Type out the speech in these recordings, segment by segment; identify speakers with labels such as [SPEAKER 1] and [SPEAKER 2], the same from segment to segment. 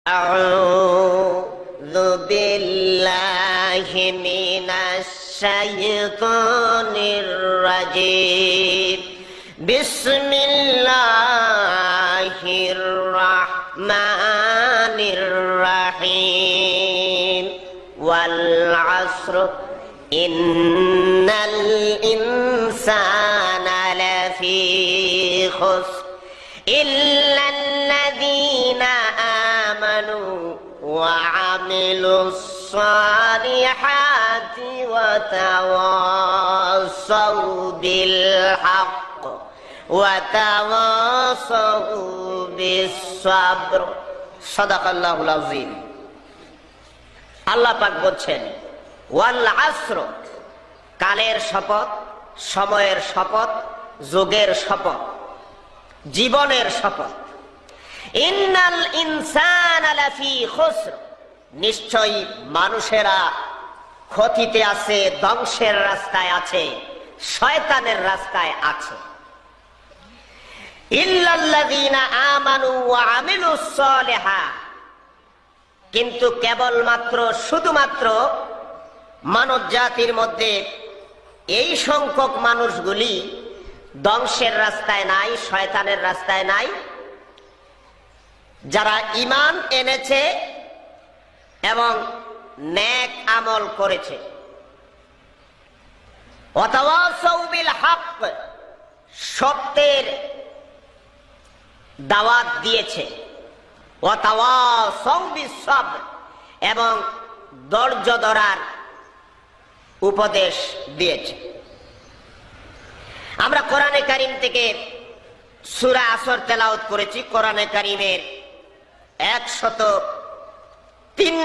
[SPEAKER 1] أعوذ بالله من الشيطان الرجيم بسم الله الرحمن الرحيم والعصر إن الإنسان لفي خسر إلا الذين آمنوا وعملوا الصالحات وتواصوا بالحق وتواصوا بالصبر صدق الله العظيم। আল্লাহ পাক বলছেন ওয়াল আসর, কালের শপথ, সময়ের শপথ, যুগের শপথ, জীবনের শপথ। ইন্নাল ইনসানা লাফি খুসর, নিশ্চয়ই মানুষেরা ক্ষতিতে আছে, ধ্বংসের রাস্তায় আছে, শয়তানের রাস্তায় আছে। ইল্লাল্লাযীনা আমানু ওয়া আমিলুস সালিহাত, কিন্তু কেবলমাত্র শুধুমাত্র মানব জাতির মধ্যে এই সংখ্যক মানুষগুলি ধ্বংসের রাস্তায় নাই, শয়তানের রাস্তায় নাই, যারা ঈমান এনেছে এবং নেক আমল করেছে। ওয়াতাওয়াসাউ বিল হক, সত্যের দাওয়াত দিয়েছে। ওয়াতাওয়াসাউ বিস সবর, এবং ধৈর্য ধরার উপদেশ দিয়েছে। আমরা কোরআনে কারীম থেকে সূরা আসর তেলাওয়াত করেছি। কোরআনে কারীমের 103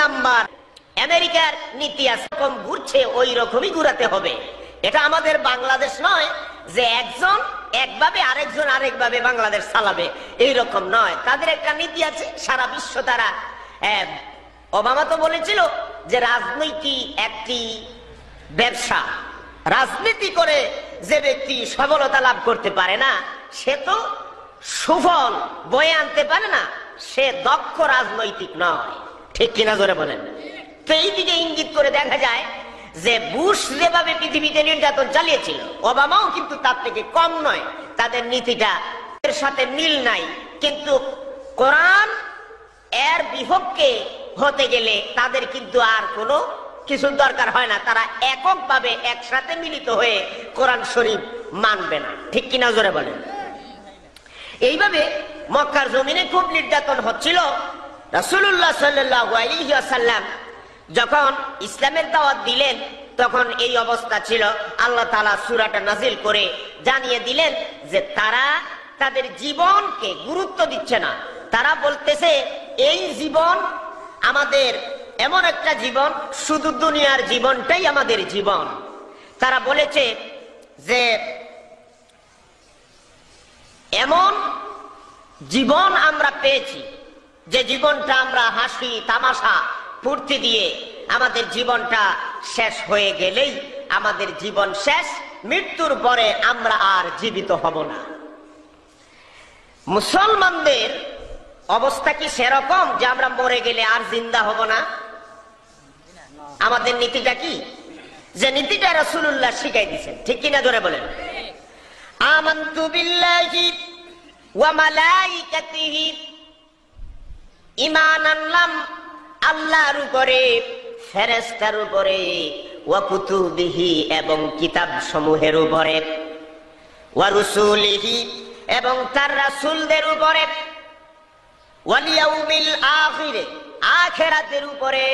[SPEAKER 1] নাম্বার আমেরিকার নীতি আছে, কম ঘুরছে ওই রকমই ঘুরাতে হবে। এটা আমাদের বাংলাদেশ নয় যে একজন একভাবে আরেকজন আরেকভাবে বাংলাদেশ চালাবে, এইরকম নয়। তাদের একটা নীতি আছে, সারা বিশ্ব তারা। ওবামা তো বলেছিল যে রাজনীতি একটি ব্যবসা, রাজনীতি করে যে ব্যক্তি সফলতা লাভ করতে পারে না, সে তো সুফল বয়ে আনতে পারে না, সে দক্ষ রাজনৈতিক নয়। ঠিক কিনা জোরে বলেন? তো এই দিকে ইঙ্গিত করে দেখা যায় যে বুশ যেভাবে পৃথিবীতে নির্যাতন চালিয়েছিল, ওবামাও কিন্তু তার থেকে কম নয়। তাদের নীতিটা এর সাথে মিল নাই, কিন্তু কোরআন এর বিপক্ষে হতে গেলে তাদের কিন্তু আর কোনো কিছু দরকার হয় না। তারা এককভাবে একসাথে মিলিত হয়ে কোরআন শরীফ মানবে না। ঠিক কিনা জোরে বলেন? এইভাবে মক্কার জমিনে খুব নির্যাতন হচ্ছিল। রাসূলুল্লাহ সাল্লাল্লাহু আলাইহি ওয়াসাল্লাম যখন ইসলামের দাওয়াত দিলেন, তখন এই অবস্থা ছিল। আল্লাহ তাআলা সূরাটা নাজিল করে জানিয়ে দিলেন যে তারা তাদের জীবনকে গুরুত্ব দিচ্ছে না। তারা বলতেছে এই জীবন আমাদের এমন একটা জীবন, শুধু দুনিয়ার জীবনটাই আমাদের জীবন। তারা বলেছে যে এমন জীবন আমরা পেয়েছি যে জীবনটা আমরা হাসি তামাশা ফুর্তি দিয়ে, আমাদের জীবনটা শেষ হয়ে গেলেই আমাদের জীবন শেষ, মৃত্যুর পরে আমরা আর জীবিত হব না। মুসলমানদের অবস্থা কি সেরকম যে আমরা মরে গেলে আর জিন্দা হব না? আমাদের নীতিটা কি? যে নীতিটা রাসূলুল্লাহ শিখাই দিয়েছেন। ঠিক কিনা জোরে বলেন? আমানতু বিল্লাহি ওয়া মালাইকাতিহি, ঈমান আনলাম আল্লাহর উপরে, ফেরেশতার উপরে, ওয়া কুতুবিহি এবং কিতাব সমূহের উপরে, ওয়া রুসুলিহি এবং তার রাসূলদের উপরে, ওয়াল ইয়াউমিল আখির আখিরাতের উপরে,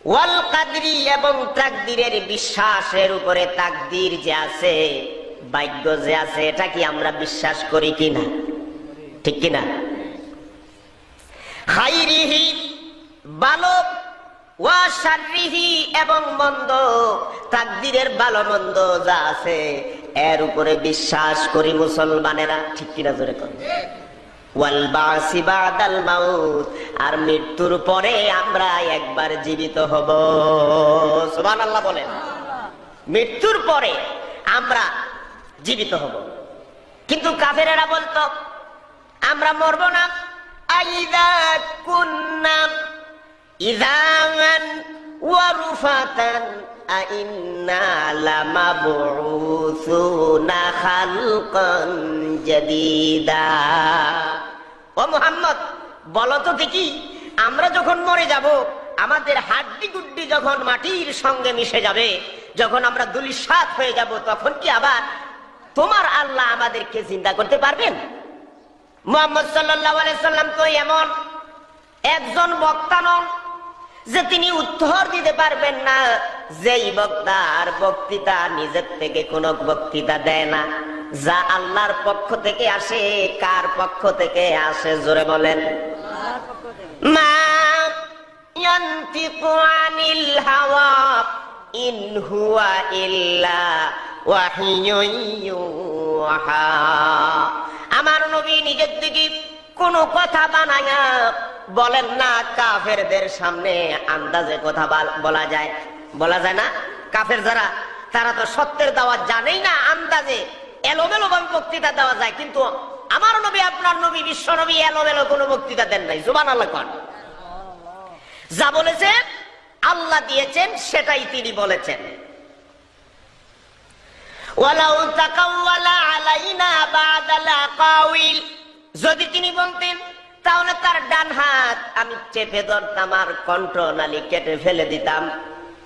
[SPEAKER 1] ওয়াল কদরি এবং তাকদীরের বিশ্বাসের উপরে। তাকদীর যে আছে, ভাগ্য যে আছে, এটা কি আমরা বিশ্বাস করি কিনা? ঠিক কিনা? খাইরিহি ভালো, ওয়া শাররিহি এবং মন্দ, তাকদীরের ভালো মন্দ যা আছে এর উপরে বিশ্বাস করি মুসলমানেরা। ঠিক কিনা জোরে করেন? ওয়াল বাসি বাদাল মাউত, আর মৃত্যুর পরে আমরা একবার জীবিত হব। সুবহানাল্লাহ বলেন। মৃত্যুর পরে আমরা জীবিত হব। কিন্তু কাফেরেরা বলতো আমরা মরবো না। আইদা কুন্না ইযান ওয়া রুফাতান আইন্না লামাবউসুনা খালকান জাদীদা। ও মুহাম্মদ, বলো তো দেখি, আমরা যখন মরে যাব, আমাদের হাড্ডি গুড্ডি যখন মাটির সঙ্গে মিশে যাবে, যখন আমরা ধূলিসাৎ হয়ে যাব, তখন কি আবার তোমার আল্লাহ আমাদেরকে জিন্দা করতে পারবেন? মুহাম্মদ সাল্লাল্লাহু আলাইহি সাল্লাম তো এমন একজন বক্তা নন যে তিনি উত্তর দিতে পারবেন না। যেই বক্তার বক্তৃতা নিজের থেকে কোনো বক্তৃতা দেয় না, যা আল্লাহর পক্ষ থেকে আসে। কার পক্ষ থেকে আসে? জোরে বলেন। মা ইয়ানতিকু আনিল হাওয়া ইন হুয়া ইল্লা ওয়াহিয়ুন ইউহা। আমার নবী নিজের দিকে কোনো কথা বানায়া বলেন না। কাফেরদের সামনে আন্দাজে কথা বলা যায়? বলা যায় না। কাফের যারা, তারা তো সত্যের দাওয়াত জানেই না, আন্দাজে এলোমেলো বক্তৃতা দেওয়া যায়। কিন্তু আমার নবী, আপনার নবী, বিশ্ব নবী এলোমেলো কোনো বক্তৃতা দেন নাই। সুবহানাল্লাহ কোন। যা বলেছেন, আল্লাহ দিয়েছেন, সেটাই তিনি বলেছেন। ওয়ালাউ তাকাওয়ালা আলাইনা বাদাল আকাউইল, যদি তিনি বলতেন তাহলে তার ডান হাত আমি চেপে ধরতাম আর কণ্ঠনালী কেটে ফেলে দিতাম।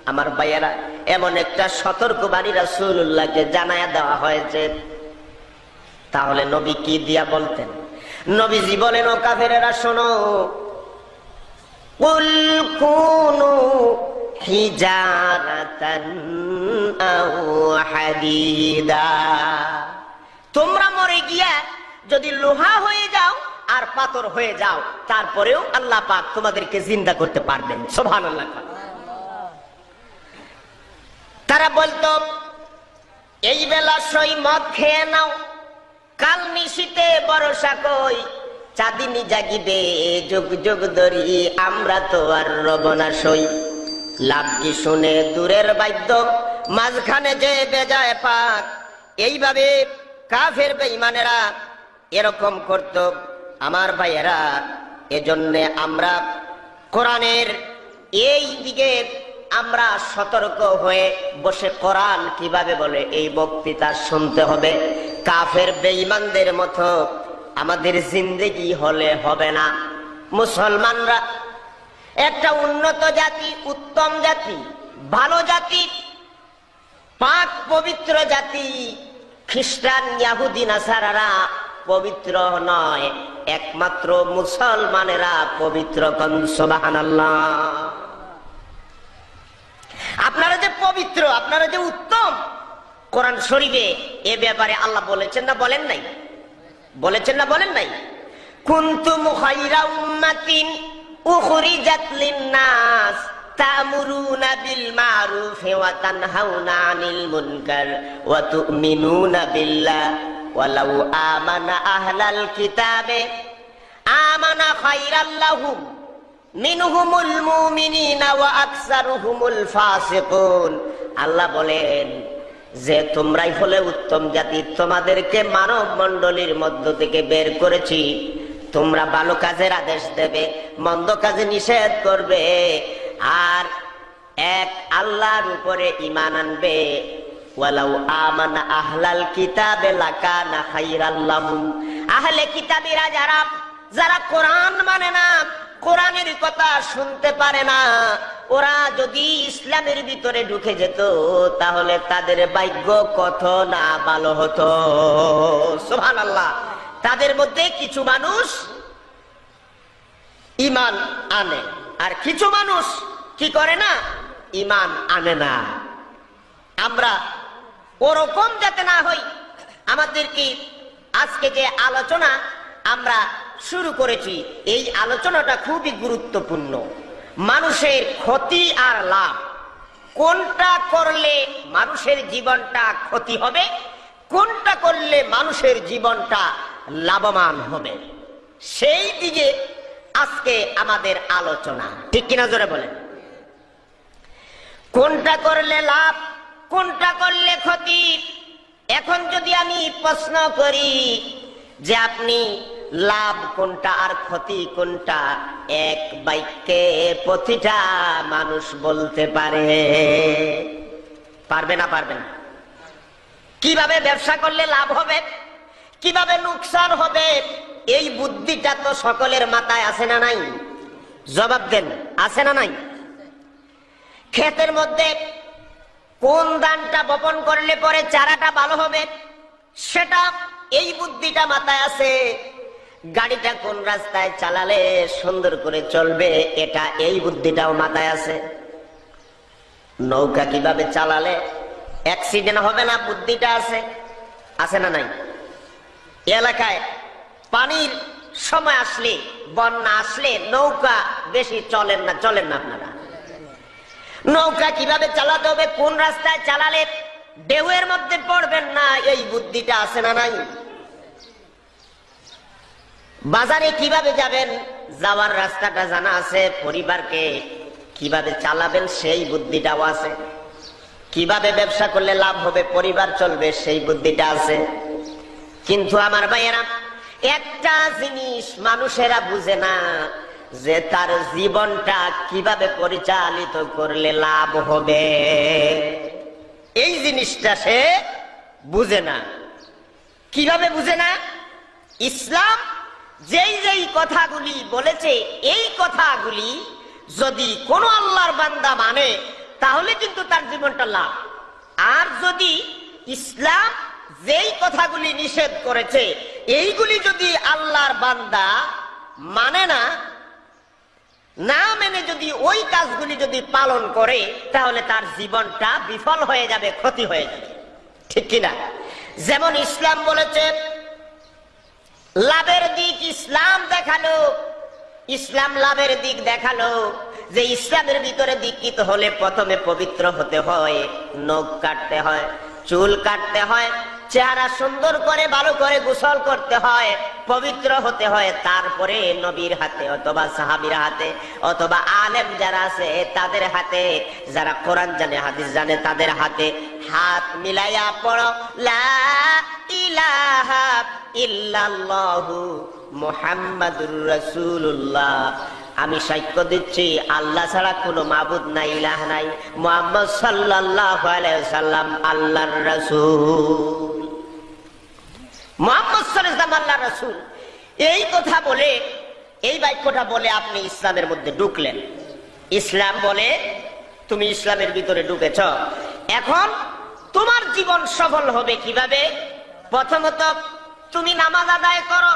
[SPEAKER 1] আমার ভাইয়েরা, এমন একটা সতর্কবাণী রাসূলুল্লাহকে জানায়া দেওয়া হয়েছে। তাহলে নবী কি দিয়া বলতেন? নবীজি বলেন, ও কাফেরেরা শোনো, কুল কুনু হিজারাতান আও হাদিদা। তোমরা মরে গিয়া যদি লোহা হয়ে যাও আর পাথর হয়ে যাও, তারপরেও আল্লাহ পাক তোমাদেরকে জিন্দা করতে পারবেন। সুবহানাল্লাহ। তারা বলতো, এই বেলা সই মদ খেয়ে নাও, কাল নিশীতে বর্ষা কই, চাঁদিনী জাগিবে যুগ যুগ ধরি, আমরা তো আর রব না সই। লাভ কি শুনে দূরের বাদ্য, মাঝখানে যে বেজায় পাক। এইভাবে কাফের বেঈমানেরা এরকম করত। আমার ভাইয়েরা, এজন্যে আমরা কোরআনের এই দিকে আমরা সতর্ক হয়ে বসে কোরআন কিভাবে বলে এই বক্তৃতা শুনতে হবে। কাফের বেঈমানদের মতো আমাদের জিন্দেগি হলে হবে না। মুসলমানরা একটা উন্নত জাতি, উত্তম জাতি, ভালো জাতি, পাক পবিত্র জাতি। খ্রিস্টান, ইহুদি, নাসারারা পবিত্র নয়, একমাত্র মুসলমানেরা পবিত্র। সুবহানাল্লাহ। আপনারা যে পবিত্র, আপনারা যে উত্তম, কোরআন শরীফে এ ব্যাপারে আল্লাহ বলেছেন না বলেন নাই? বলেছেন না বলেন নাই? কুনতুম খায়রা উম্মাতিন উখরিজাত লিন-নাস তা'মুরুনা বিল মা'রুফ ওয়া তানহাউনা আনিল মুনকার ওয়া তু'মিনুনা বিল্লাহ ওয়ালাউ আমানা আহলাল কিতাবে আমানা খায়রাল লাহুম মিনহুমুল মুমিনিনা ওয়া আকসারুহুমুল ফাসিকুন। আল্লাহ বলেন যে তোমরাই হলে উত্তম জাতি, তোমাদেরকে মানব মণ্ডলীর মধ্য থেকে বের করেছি। তোমরা ভালো কাজের আদেশ দেবে, মন্দ কাজে নিষেধ করবে, আর এক আল্লাহর উপরে ঈমান আনবে। ওয়ালাউ আমানা আহলাল কিতাবে লাকানা খায়রাল লাহুম। আহলে কিতাবীরা যারা কোরআন মানে না, কোরআনের কথা শুনতে পারে না, ওরা যদি ইসলামের ভিতরে ঢুকে যেত, তাহলে তাদের ভাগ্য কত না ভালো হতো। সুবহানাল্লাহ। তাদের মধ্যে কিছু মানুষ ঈমান আনে, আর কিছু মানুষ কি করে না, ঈমান আনে না। আমরা ওরকম যাতে না হই, আমাদেরকে আজকে যে আলোচনা আমরা শুরু করেছি, এই আলোচনাটা খুবই গুরুত্বপূর্ণ। মানুষের ক্ষতি আর লাভ, কোনটা করলে মানুষের জীবনটা ক্ষতি হবে, কোনটা করলে মানুষের জীবনটা লাভবান হবে, সেই দিকে আজকে আমাদের আলোচনা। ঠিক কিনা জোরে বলেন? কোনটা করলে লাভ, কোনটা করলে ক্ষতি। এখন যদি আমি প্রশ্ন করি যে আপনি লাভ কোনটা আর ক্ষতি কোনটা এক বাক্যে প্রতিটা মানুষ বলতে পারে? পারবে না? পারবে না। কিভাবে ব্যবসা করলে লাভ হবে, কিভাবে নুকসান হবে, এই বুদ্ধিটা তো সকলের মাথায় আছে না নাই? জবাব দেন, আছে না নাই? ক্ষেতের মধ্যে কোন ধানটা বপন করলে পরে চারাটা ভালো হবে, সেটা এই বুদ্ধিটা মাথায় আছে। গাড়িটা কোন রাস্তায় চালালে সুন্দর করে চলবে, এটা এই বুদ্ধিটাও মাথায় আছে। নৌকা কিভাবে চালালে অ্যাক্সিডেন্ট হবে না, বুদ্ধিটা আছে, আছে না নাই? এলাকায় পানির সময় আসলে, বন্যা আসলে নৌকা বেশি চলেন না আপনারা? নৌকা কিভাবে চালাতে হবে, কোন রাস্তায় চালালে ঢেউয়ের মধ্যে পড়বেন না, এই বুদ্ধিটা আছে না নাই? বাজারে কিভাবে যাবেন, যাওয়ার রাস্তাটা জানা আছে। পরিবারকে কিভাবে চালাবেন, সেই বুদ্ধিটাও আছে। কিভাবে ব্যবসা করলে লাভ হবে, পরিবার চলবে, সেই বুদ্ধিটা আছে। কিন্তু আমার ভাইয়েরা, একটা জিনিস মানুষেরা বুঝে না, যে তার জীবনটা কিভাবে পরিচালিত করলে লাভ হবে, এই জিনিসটা সে বুঝে না। কিভাবে বুঝে না? ইসলাম যেই যেই কথাগুলি বলেছে, এই কথাগুলি যদি কোন আল্লাহর বান্দা মানে, তাহলে কিন্তু তার জীবনটা লাভ। আর যদি ইসলাম যেই কথাগুলি নিষেধ করেছে, এইগুলি যদি আল্লাহর বান্দা মানে না, না মেনে যদি ওই কাজগুলি যদি পালন করে, তাহলে তার জীবনটা বিফল হয়ে যাবে, ক্ষতি হয়ে যাবে। ঠিক কিনা? যেমন ইসলাম বলেছে লাভের দিক, ইসলাম দেখালো, ইসলাম লাভের দিক দেখালো, যে ইসলামের ভিতরে দীক্ষিত হলে প্রথমে পবিত্র হতে হয়, নখ কাটতে হয়, চুল কাটতে হয়, চেহারা সুন্দর করে ভালো করে গোসল করতে হয়, পবিত্র হতে হয়, তারপরে নবীর হাতে অথবা সাহাবীর হাতে অথবা আলেম যারা আছে তাদের হাতে, যারা কোরআন জানে হাদিস জানে তাদের হাতে হাত মিলাইয়া পড়ো লা ইলাহা ইল্লাল্লাহু মুহাম্মাদুর রাসূলুল্লাহ। আমি সাক্ষ্য দিচ্ছি আল্লাহ ছাড়া কোনো মাবুদ নাই, ইলাহ নাই, মুহাম্মদ সাল্লাল্লাহু আলাইহি ওয়াসাল্লাম আল্লাহর রাসূল। মুহাম্মদ সাল্লাল্লাহু আলাইহি ওয়াসাল্লাম আল্লাহর রাসূল। এই কথা বলে, এই বাক্যটা বলে আপনি ইসলামের মধ্যে ঢুকলেন। ইসলাম বলে তুমি ইসলামের ভিতরে ঢুকেছ। এখন তোমার জীবন সফল হবে কিভাবে? প্রথমত তুমি নামাজ আদায় করো,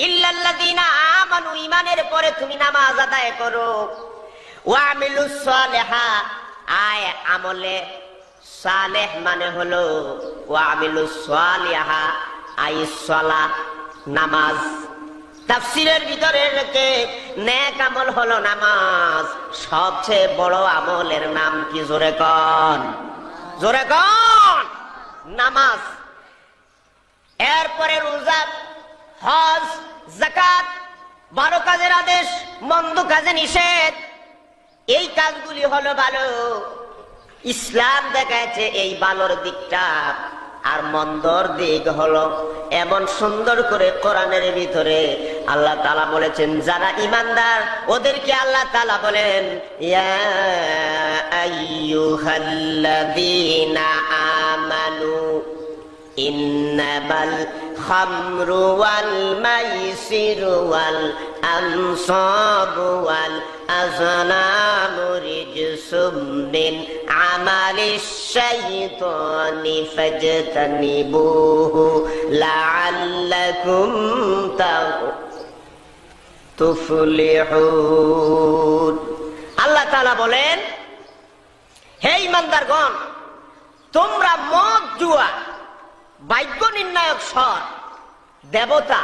[SPEAKER 1] ইল্লাল্লাযীনা আমানু, ঈমানের পরে তুমি নামাজ আদায় করো। ওয়া আমিলুস সালিহা, আয় আমলে সালেহ মানে হলো ওয়া আমিলুস সালিহা আই সালাহ, নামাজ। তাফসীরের ভিতরে রেখে নেক আমল হলো নামাজ। সবচেয়ে বড় আমলের নাম কি? জোরে কোন, জোরে কোন, নামাজ। এরপরে রোজা, হজ, যাকাত, ভালো কাজের আদেশ, মন্দ কাজে নিষেধ, এই কাজগুলি হলো ভালো। ইসলাম দেখাচ্ছে এই ভালোর দিকটা, আর মন্দর দিক হলো এমন সুন্দর করে কোরআনের ভিতরে আল্লাহ তাআলা বলেছেন, যারা ঈমানদার ওদেরকে আল্লাহ তাআলা বলেন ইয়া আইয়ুহাল্লাযীনা আমানু ইন্নামাল খামরু ওয়াল মাইসিরু ওয়াল আনসাবু ওয়াল আযলামু রিজসুম মিন আমালিশ শাইতানি ফাজতানিবুহু লাআল্লাকুম তুফলিহুন। আল্লাহ তাআলা বলেন, হে ঈমানদারগণ, তোমরা মদ, জুয়া, ভাগ্য নির্ণায়ক স্বর, দেবতা,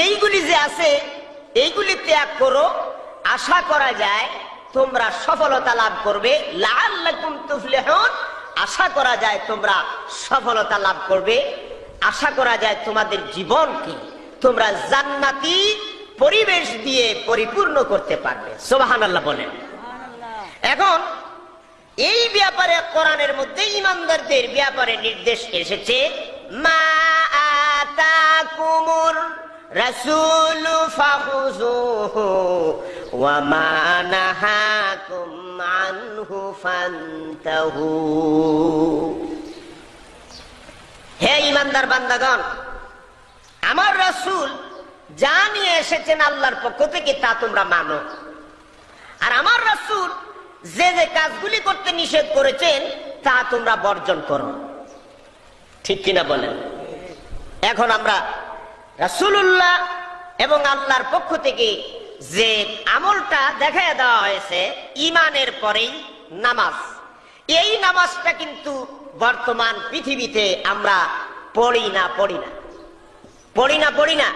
[SPEAKER 1] এইগুলি যে আছে এইগুলি ত্যাগ করো। আশা করা যায় তোমরা সফলতা লাভ করবে। লাআল্লাকুম তুফলিহুন, আশা করা যায় তোমরা সফলতা লাভ করবে। আশা করা যায় তোমাদের জীবনকে তোমরা জান্নাতি পরিবেশ দিয়ে পরিপূর্ণ করতে পারবে। সুবহানাল্লাহ বলেন। এখন এই ব্যাপারে কোরআনের মধ্যে ঈমানদারদের ব্যাপারে নির্দেশ এসেছে, মা আতাকুমুর রাসূল ফাখুযুহু ওয়া মা নাহাকুম আনহু ফান্তাহু। হে ঈমানদার বান্দাগণ, আমার রাসূল যা নিয়ে এসেছেন আল্লাহর পক্ষ থেকে তা তোমরা মানো, আর আমার রাসূল যে যে কাজগুলি করতে নিষেধ করেছেন তা তোমরা বর্জন করো। ঠিক কিনা বলেন? এখন আমরা রাসূলুল্লাহ এবং আল্লাহর পক্ষ থেকে যে আমলটা দেখায় দেওয়া হয়েছে ঈমানের পরেই নামাজ, এই নামাজটা কিন্তু বর্তমান পৃথিবীতে আমরা পড়ি না।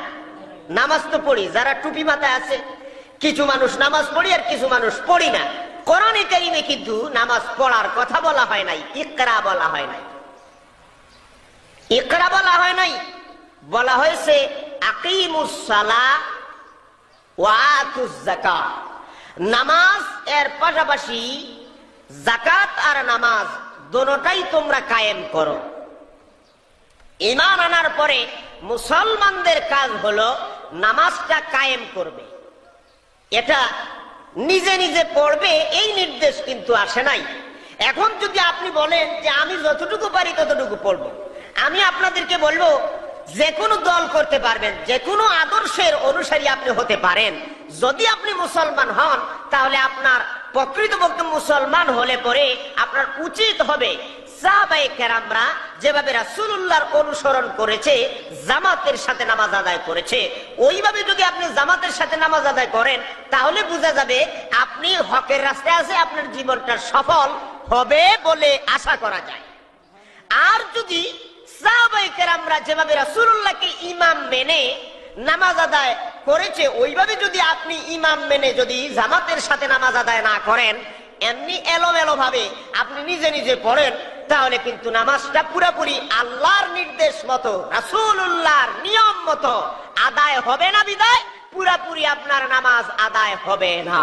[SPEAKER 1] নামাজ তো পড়ি, যারা টুপি মাথায় আছে, কিছু মানুষ নামাজ পড়ি আর কিছু মানুষ পড়ি না। কোরআনে কারিমে কিন্তু নামাজ পড়ার কথা বলা হয় নাই, ইকরা বলা হয় নাই। ইকরা বলা হয় নাই, বলা হয়েছে আকিমুস সালাহ ওয়া আতুজ যাকাত। নামাজ এর পাশাপাশি যাকাত আর নামাজ দুটোটাই তোমরা কায়েম করো। ঈমান আনার পরে মুসলমানদের কাজ হলো নামাজটা কায়েম করবে। এটা নিজে নিজে পড়বে এই নির্দেশ কিন্তু আসে নাই। এখন যদি আপনি বলেন যে আমি যতটুকু পারি ততটুকু পড়বো, আমি আপনাদেরকে বলবো যে কোনো দল করতে পারবেন, যে কোনো আদর্শের অনুসারী আপনি হতে পারেন। যদি আপনি মুসলমান হন তাহলে আপনার প্রকৃতপক্ষে মুসলমান হলে পরে আপনার উচিত হবে সাহাবায়ে কেরামরা যেভাবে রাসূলুল্লাহর অনুসরণ করেছে, জামাতের সাথে নামাজ আদায় করেছে, ওইভাবে যদি আপনি জামাতের সাথে নামাজ আদায় করেন তাহলে বোঝা যাবে আপনি হকের রাস্তায় আছে, আপনার জীবনটা সফল হবে বলে আশা করা যায়। আর যদি সাহাবায়ে কেরামরা যেভাবে রাসূলুল্লাহকে ইমাম মেনে নামাজ আদায় করেছে ওইভাবে যদি আপনি ইমাম মেনে যদি জামাতের সাথে নামাজ আদায় না করেন, এমনি এলোমেলো ভাবে আপনি নিজে নিজে পড়েন, তাহলে কিন্তু নামাজটা পুরোপুরি আল্লাহর নির্দেশ মতো রাসূলুল্লাহর নিয়ম মতো আদায় হবে না। বিদায় পুরোপুরি আপনার নামাজ আদায় হবে না।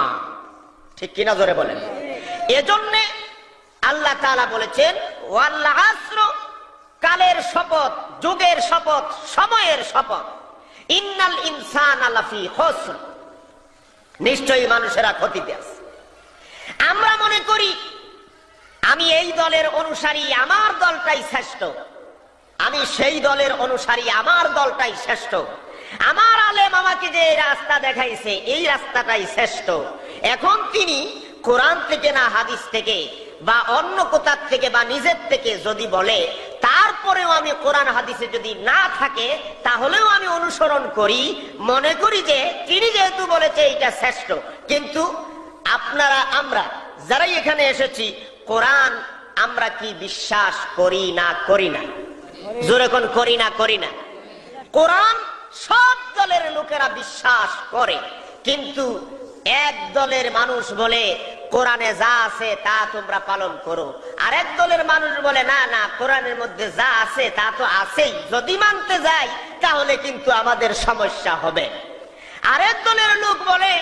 [SPEAKER 1] ঠিক কিনা জোরে বলেন? এজন্য আল্লাহ তাআলা বলেছেন ওয়াল আসর, কালের শপথ, যুগের শপথ, সময়ের শপথ, ইন্নাল ইনসানা লাফি খুসর, নিশ্চয়ই মানুষেরা ক্ষতিতে আছে। আমরা মনে করি আমি এই দলের অনুসারী, আমার দলটাই শ্রেষ্ঠ, আমি সেই দলের অনুসারী, আমার দলটাই শ্রেষ্ঠ, আমার আলেম আমাকে যে রাস্তা দেখাইছে এই রাস্তাটাই শ্রেষ্ঠ। এখন তিনি কোরআন থেকে না হাদিস থেকে বা অন্য কোথার থেকে বা নিজের থেকে যদি বলে, তারপরেও আমি কোরআন হাদিসে যদি না থাকে তাহলেও আমি অনুসরণ করি, মনে করি যে তিনি যেহেতু বলেছে এইটা শ্রেষ্ঠ। কিন্তু আপনারা, আমরা যারাই এখানে এসেছি, কোরআন আমরা কি বিশ্বাস করি না? করি না? জোরে কোন করি না? করি না? কোরআন সব দলের লোকেরা বিশ্বাস করে, কিন্তু এক দলের মানুষ বলে কোরআনে যা আছে তা তোমরা পালন করো, আর এক দলের মানুষ বলে না না, কোরআনের মধ্যে যা আছে তা তো আছেই, যদি মানতে যাই তাহলে কিন্তু আমাদের সমস্যা হবে। আরেক দলের লোক বলে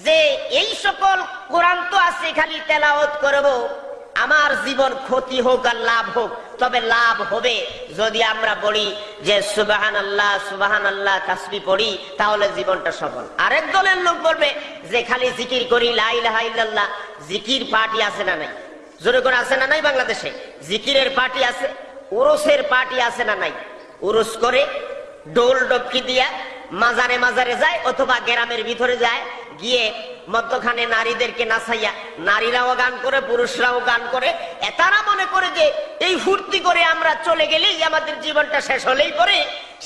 [SPEAKER 1] যে এই সকল কোরআন তো আছে, খালি তেলাওয়াত করব, আমার জীবন ক্ষতি হোক আর লাভ হোক, তবে লাভ হবে যদি আমরা বলি যে সুবহানাল্লাহ সুবহানাল্লাহ তাসবিহ পড়ি, তাহলে জীবনটা সফল। আরেক দলের লোক বলবে যে খালি জিকির করি, লা ইলাহা ইল্লাল্লাহ। জিকির পার্টি আছে না নাই? জোরে করে আছে না নাই? বাংলাদেশে জিকিরের পার্টি আছে, উরুসের পার্টি আছে না নাই? উরুস করে ডোল ডপকি দিয়া মাজারে মাজারে যায়, অথবা গ্রামের ভিতরে যায়, গিয়ে মধ্যখানে নারীদেরকে নাচাইয়া, নারীরাও গান করে পুরুষরাও গান করে, তারা মনে করে যে এই ফুর্তি করে আমরা চলে গেলেই আমাদের জীবনটা শেষ হলেই পরে,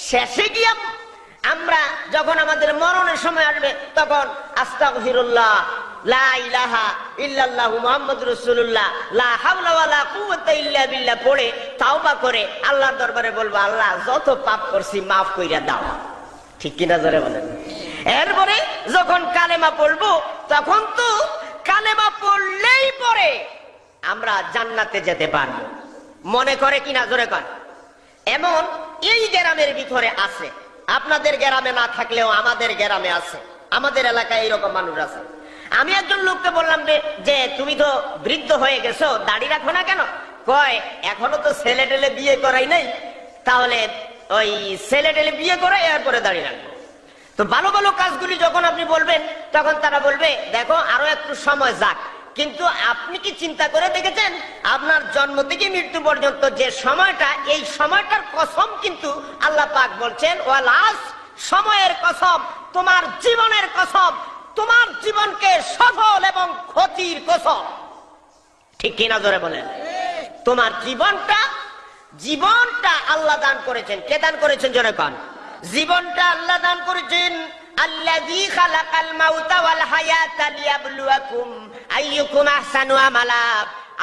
[SPEAKER 1] শেষে গিয়ে আমরা যখন আমাদের মরণের সময় আসবে তখন আস্তাগফিরুল্লাহ, লা ইলাহা ইল্লাল্লাহু মুহাম্মাদুর রাসূলুল্লাহ, লা হাওলা ওয়ালা কুওয়াতা ইল্লা বিল্লাহ পড়ে তাওবা করে আল্লাহর দরবারে বলবো, আল্লাহ যত পাপ করছি মাফ কইরা দাও। ঠিক কিনা জোরে বলেন? এরপরে যখন কালেমা পড়বো তখন তো কালেমা পড়লেই পরে আমরা জান্নাতে যেতে পারবো, মনে করে কিনা জোরে কর। এমন এই গ্রামের ভিতরে আছে, আপনাদের গ্রামে না থাকলেও আমাদের গ্রামে আছে, আমাদের এলাকায় এইরকম মানুষ আছে। আমি একজন লোককে বললাম যে তুমি তো বৃদ্ধ হয়ে গেছো, দাড়ি রাখো না কেন? কয় এখনো তো ছেলে টেলে বিয়ে করাই নাই, তাহলে ওই ছেলে টেলে বিয়ে করে এরপরে দাড়ি রাখবো। তো ভালো ভালো কাজগুলি যখন আপনি বলবেন তখন তারা বলবে দেখো আরো একটু সময় যাক। কিন্তু আপনি কি চিন্তা করে দেখেছেন আপনার জন্ম থেকে মৃত্যু পর্যন্ত যে সময়টা, এই সময়টার কসম কিন্তু আল্লাহ পাক বলছেন ওয়ালাস, সময়ের কসম, তোমার জীবনের কসম, তোমার জীবনকে সফল এবং ক্ষতির কসম। ঠিক কিনা জোরে বলেন? তোমার জীবনটা আল্লাহ দান করেছেন। কে দান করেছেন জোরে কোন? জীবনটা আল্লাহ দান করেছেন। আল্লাযী খালাকাল মাউতা ওয়াল হায়াতা লিয়াবলুয়াকুম আইয়ুকুম আহসানু আমালা।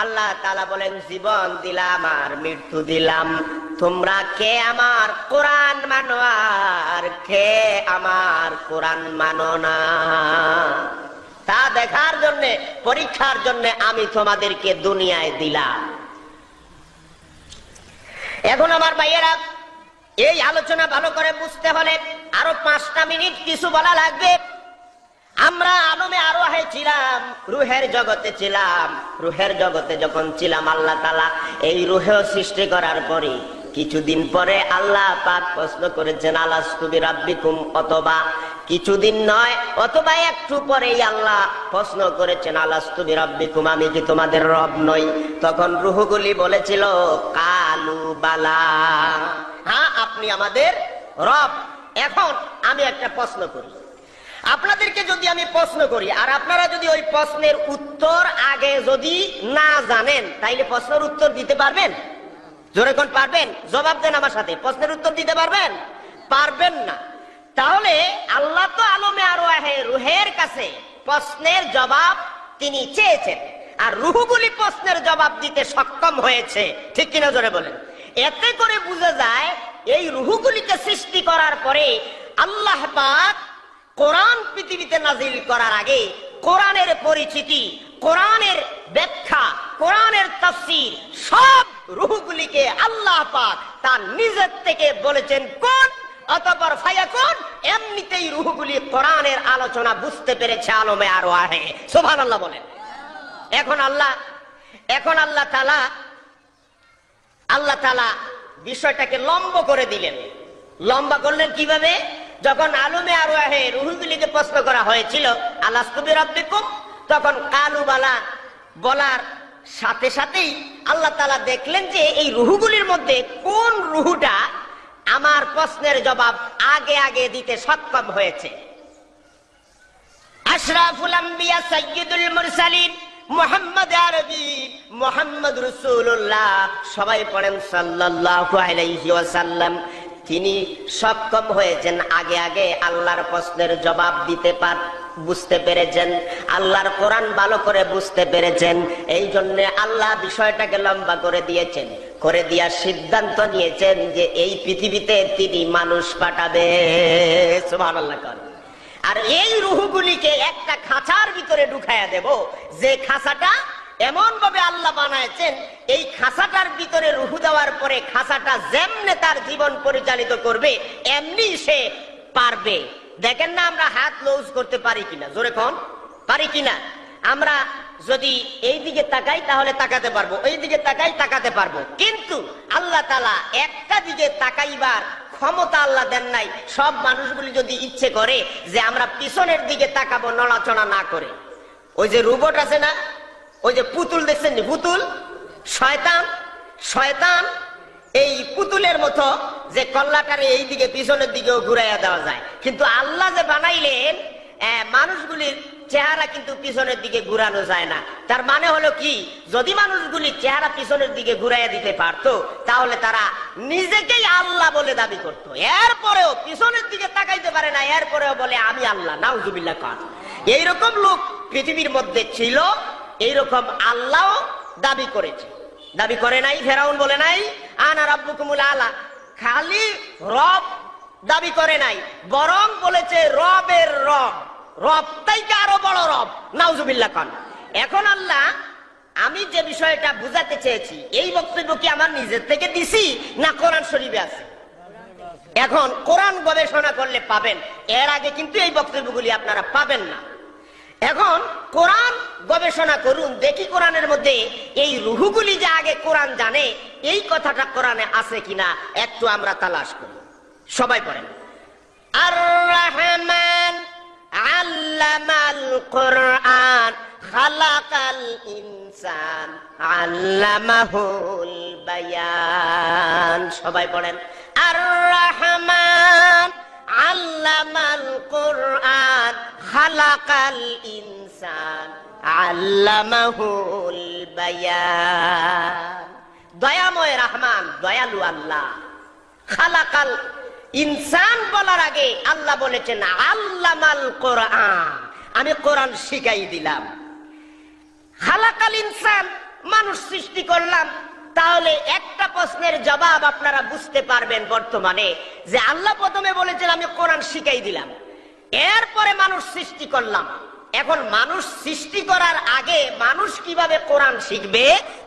[SPEAKER 1] আল্লাহ তাআলা বলেন জীবন দিলাম আর মৃত্যু দিলাম, তোমরা কে আমার কোরআন মানো আর কে আমার কোরআন মানো না, তা দেখার জন্য, পরীক্ষার জন্য আমি তোমাদেরকে দুনিয়ায় দিলাম। এখন আমার ভাইয়েরা, এই আলোচনা ভালো করে বুঝতে হলে আরো 5টা মিনিট কিছু বলা লাগবে। আমরা আলমে আরওয়াহে ছিলাম, রুহের জগতে ছিলাম। রুহের জগতে যখন ছিলাম আল্লাহ তাআলা এই রুহেও সৃষ্টি করার পরে কিছুদিন পরে আল্লাহ পাক প্রশ্ন করেছেন আলাস্তু বিরাব্বিকুম, অথবা কিছুদিন নয় অথবা একটু পরেই আল্লাহ প্রশ্ন করেছেন আলাস্তু বিরাব্বিকুম, আমি কি তোমাদের রব নই? তখন রুহগুলি বলেছিল কালু বালা, হ্যাঁ আপনি আমাদের রব। এখন আমি একটা প্রশ্ন করি আপনাদেরকে, যদি আমি প্রশ্ন করি আর আপনারা যদি ওই প্রশ্নের উত্তর আগে যদি না জানেন তাইলে প্রশ্নের উত্তর দিতে পারবেন? জোরে কোন পারবেন? জবাব দেন আমার সাথে। প্রশ্নের উত্তর দিতে পারবেন? পারবেন না। তাহলে আল্লাহ তো আলমে আরওয়াহে রুহের কাছে প্রশ্নের জবাব তিনি চেয়েছেন, আর রুহগুলি প্রশ্নের জবাব দিতে সক্ষম হয়েছে। ঠিক কিনা জোরে বলেন? এতে করে বোঝা যায় এই রুহগুলিকে সৃষ্টি করার পরে আল্লাহ পাক কোরআন পৃথিবীতে নাজিল করার আগে কোরআনের পরিচিতি, কোরআনের ব্যাখ্যা, কোরআনের তাফসীর সব রুহগুলিকে আল্লাহ পাক তার নিজের থেকে বলেছেন কোন, অতঃপর ফায়াকুন। এমনিতেই রুহগুলি কোরআনের আলোচনা বুঝতে পেরেছে আলমে আরওয়াহে। সুবহানাল্লাহ বলেন। এখন আল্লাহ তাআলা বিষয়টাকে লম্ব করে দিলেন। লম্বা করলেন কিভাবে? যখন আলমে আরওয়াহে রুহগুলিকে প্রশ্ন করা হয়েছিল আলাস্তু বিরাব্বিকুম, তখন কালু বালা বলার সাথে সাথেই আল্লাহ তাআলা দেখলেন যে এই রুহগুলির মধ্যে কোন রুহটা আমার প্রশ্নের জবাব আগে আগে দিতে সক্ষম হয়েছে। আশরাফুল আম্বিয়া সাইয়্যিদুল মুরসালিন মুহাম্মদ আরবি মুহাম্মদ রাসূলুল্লাহ, সবাই পড়েন সাল্লাল্লাহু আলাইহি ওয়াসাল্লাম। তিনি সক্ষম হয়েছেন আগে আগে আল্লাহর প্রশ্নের জবাব দিতে বুঝতে পেরেছেন, আল্লাহর কোরআন ভালো করে বুঝতে পেরেছেন। এই জন্য আল্লাহ বিষয়টাকে লম্বা করে দিয়েছেন, করে দিয়া সিদ্ধান্ত নিয়েছেন যে এই পৃথিবীতে তিনি মানুষ পাঠাবে। সুবহানাল্লাহ। আর এই রুহগুলিকে একটা খাঁচার ভিতরে ঢুকাইয়া দেব, যে খাঁচাটা এমন ভাবে আল্লাহ বানাইছেন, এই খাঁচাটার ভিতরে রুহ দেওয়ার পরে খাঁচাটা যেমনে তার জীবন পরিচালিত করবে এমনি সে পারবে। দেখেন না আমরা হাত লুজ করতে পারি কিনা? জোরে কোন পারি কিনা? আমরা যদি এই দিকে তাকাই তাহলে তাকাতে পারবো, এই দিকে তাকাই তাকাতে পারবো, কিন্তু আল্লাহ তাআলা একটা দিকে তাকাইবার ক্ষমতা আল্লাহ দেন নাই। সব মানুষগুলি যদি ইচ্ছে করে যে আমরা পিছনের দিকে তাকাবো নড়াচড়া না করে, ওই যে রোবট আছে না, ওই যে পুতুল দেখছেন, পুতুল শয়তান এই পুতুলের মতো যে কল্লাটারে এই দিকে পিছনের দিকেও ঘুরাইয়া দেওয়া যায়, কিন্তু আল্লাহ যে বানাইলেন মানুষগুলির চেহারা কিন্তু পিছনের দিকে ঘুরানো যায় না। তার মানে হলো কি, যদি মানুষগুলি চেহারা পিছনের দিকে ঘুরাইয়া দিতে পারতো তাহলে তারা নিজেকেই আল্লাহ বলে দাবি করতো। এরপরেও পিছনের দিকে তাকাইতে পারে না, এরপরেও বলে আমি আল্লাহ। নাউজুবিল্লাহ। এইরকম লোক পৃথিবীর মধ্যে ছিল, এইরকম আল্লাহ দাবি করেছে। দাবি করে নাই? ফেরাউন বলে নাই আনা রাব্বুকুমুল আলা? খালি রব দাবি করে নাই, বরং বলেছে রবের রব, রব তাইকে আরো বড় রব। নাউজুবিল্লাহ। এখন আল্লাহ, আমি যে বিষয়টা বুঝাতে চেয়েছি এই বক্তব্য কি আমার নিজের থেকে দিছি না কোরআন শরীফে আছে? এখন কোরআন গবেষণা করলে পাবেন, এর আগে কিন্তু এই বক্তব্যগুলি আপনারা পাবেন না। এখন কোরআন গবেষণা করুন, দেখি কোরআনের মধ্যে এই রুহগুলি যে আগে কোরআন জানে এই কথাটা কোরআনে আছে কিনা একটু আমরা তালাশ করি। সবাই পড়েন আর রহমান আল্লামাল কোরআন খালাকাল ইনসান আল্লামাহুল বায়ান। সবাই পড়েন, আর রহমান আল্লামাল কোরআন খালাকাল ইনসান আল্লামাহুল বায়ান। দয়াময় রহমান, দয়ালু আল্লাহ। খালাকাল ইনসান বলার আগে আল্লাহ বলেছেন আল্লামাল কোরআন, আমি কোরআন শিখাই দিলাম। খালাকাল ইনসান, মানুষ সৃষ্টি করলাম। তাহলে একটা প্রশ্নের জবাব আপনারা বুঝতে পারবেন বর্তমানে, যে আল্লাহ প্রথমে বলেছেন আমি কোরআন শিখাই দিলাম, এরপরে মানুষ সৃষ্টি করলাম। এখন মানুষ সৃষ্টি করার আগে মানুষ কিভাবে কোরআন শিখবে?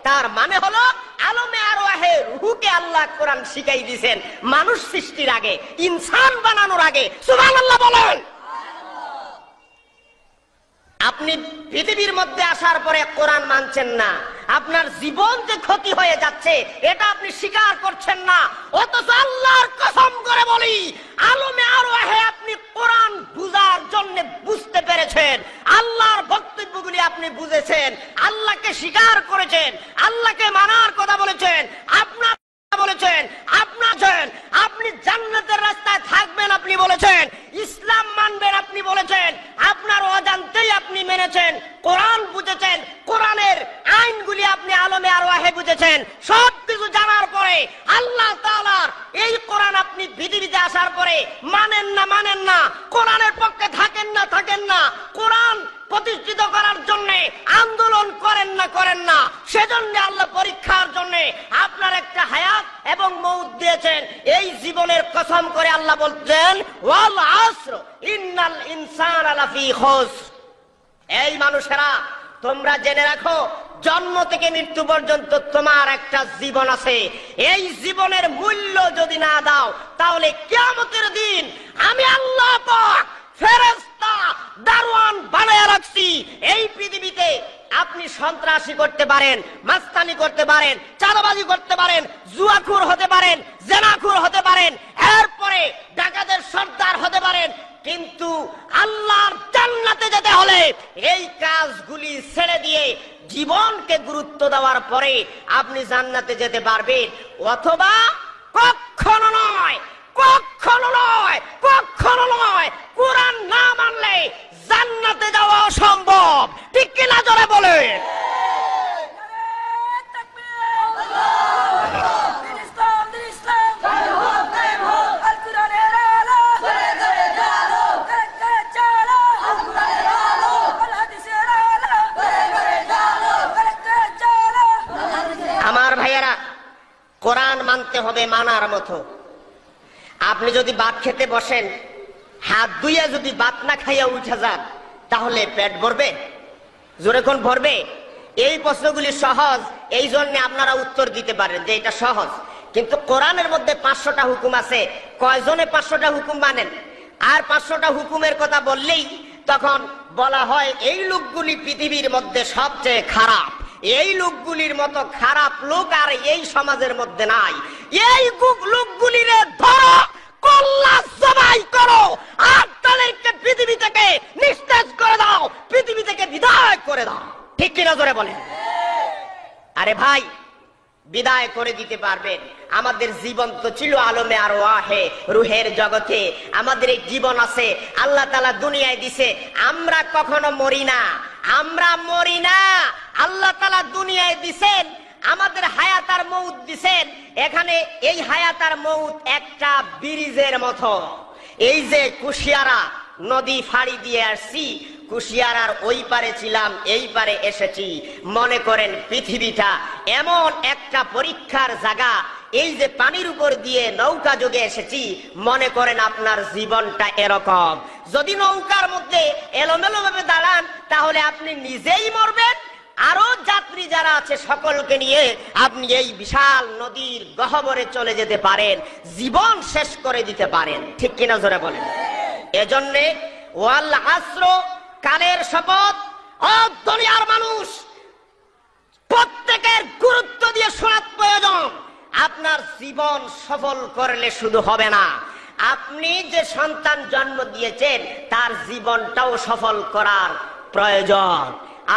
[SPEAKER 1] তার মানে হলো আলমে আরওয়াহে রূহকে আল্লাহ কোরআন শিখাই দিয়েছেন মানুষ সৃষ্টির আগে, ইনসান বানানোর আগে। সুবহানাল্লাহ বলেন। আপনি পৃথিবীর মধ্যে আসার পরে কোরআন মানছেন না, আপনার জীবন যে ক্ষতি হয়ে যাচ্ছে এটা আপনি স্বীকার করছেন না, অথচ আল্লাহর কসম করে বলি আলমে আরওয়াহে আপনি কোরআন বুঝার জন্য বুঝতে পেরেছেন, আল্লাহর বক্তব্যগুলি আপনি বুঝেছেন, আল্লাহকে স্বীকার করেছেন, আল্লাহকে মানার কথা বলেছেন, আপনার বলেছেন, আপনি জান্নাতের রাস্তায় থাকবেন আপনি বলেছেন, ইসলাম মানবেন আপনি বলেছেন, আপনার অজান্তেই আপনি মেনেছেন, কোরআন বুঝেছেন, কোরআনের আইনগুলি আপনি আলমে আরওয়াহে বুঝেছেন। সবকিছু জানার পরে আল্লাহ তাআলার এই কোরআন আপনি পৃথিবীতে আসার পরে মানেন না, কোরআনের পক্ষে থাকেন না, কোরআন প্রতিষ্ঠিত করার জন্য আন্দোলন করেন না। সেজন্য আল্লাহ পরীক্ষার জন্য আপনার একটা হায়াত এবং মউত দিয়েছেন। এই জীবনের কসম করে আল্লাহ বলছেন ওয়াল আসর ইন্নাল ইনসানা লাফি খুসর। এই মানুষেরা তোমরা জেনে রাখো, জন্ম থেকে মৃত্যু পর্যন্ত তোমার একটা জীবন আছে। এই জীবনের মূল্য যদি না দাও তাহলে কিয়ামতের দিন আমি আল্লাহ পাক ফেরেশতা দারওয়ান বানায়া রাখছি। এই পৃথিবীতে আপনি সন্ত্রাসী করতে পারেন, মাস্তানি করতে পারেন, চাঁদাবাজি করতে পারেন, জুয়াখোর হতে পারেন, জেনাখোর হতে পারেন, এরপরে ডাকাতের সর্দার হতে পারেন, কিন্তু আল্লাহর জান্নাতে যেতে হলে এই কাজগুলি ছেড়ে দিয়ে জীবনকে গুরুত্ব দেওয়ার পরে আপনি জান্নাতে যেতে পারবেন। অথবা কখনো নয়, কোরআন না মানলে জান্নাতে যাওয়া অসম্ভব। ঠিক কিনা জোরে বলে। আমার ভাইয়েরা, কোরআন মানতে হবে মানার মতো। আপনি যদি ভাত খেতে বসেন, হাত ধুইয়া যদি ভাত না খাইয়া উঠে যান, তাহলে পেট ভরবে? জোরে কোন ভরবে? এই প্রশ্নগুলি সহজ, এই জন্য আপনারা উত্তর দিতে পারেন যে এটা সহজ। কিন্তু কোরআনের মধ্যে 500টা হুকুম আছে, কয়জনে 500টা হুকুম মানেন? আর 500টা হুকুমের কথা বললেই তখন বলা হয় এই লোকগুলি পৃথিবীর মধ্যে সবচেয়ে খারাপ, এই লোকগুলির মতো খারাপ লোক আর এই সমাজের মধ্যে নাই। এই লোকগুলির ধরো, কল্লা জবাই করো, আর তাদেরকে পৃথিবী থেকে নিস্তেজ করে দাও, পৃথিবী থেকে বিদায় করে দাও। ঠিক কিনা জোরে বলেন। আরে ভাই, বিদায় করে দিতে পারবেন? আমাদের জীবন তো ছিল আলমে আরওয়াহে রূহের জগতে, আমাদের এই জীবন আছে, আল্লাহ তাআলা দুনিয়ায় দিছে। আমরা কখনো মরি না, আল্লাহ তাআলা দুনিয়ায় দিছেন, আমাদের হায়াত আর মউত দিছেন। এখানে এই হায়াত আর মউত একটা ব্রিজের মতো। এই যে কুশিয়ারা নদী ফাড়ি দিয়ে আসছি, কুশিয়ারার ওই পারে ছিলাম, এই পারে এসেছি। মনে করেন পৃথিবীটা এমন একটা পরীক্ষার জায়গা, এই যে পানির উপর দিয়ে নৌকা যোগে এসেছি, মনে করেন আপনার জীবনটা এরকম। যদি নৌকার মধ্যে এলোমেলো ভাবে দাঁড়ান তাহলে আপনি নিজেই মরবেন, আরো যাত্রী যারা আছে সকলকে নিয়ে আপনি এই বিশাল নদীর গহ্বরে চলে যেতে পারেন, জীবন শেষ করে দিতে পারেন। ঠিক কিনা জোরে বলেন। এজন্যে ওয়াল আসর, কালের শপথ। ও দুনিয়ার মানুষ, প্রত্যেকের গুরুত্ব দিয়ে শোনা প্রয়োজন। আপনার জীবন সফল করলে শুধু হবে না, আপনি যে সন্তান জন্ম দিয়েছেন তার জীবনটাও সফল করার প্রয়োজন।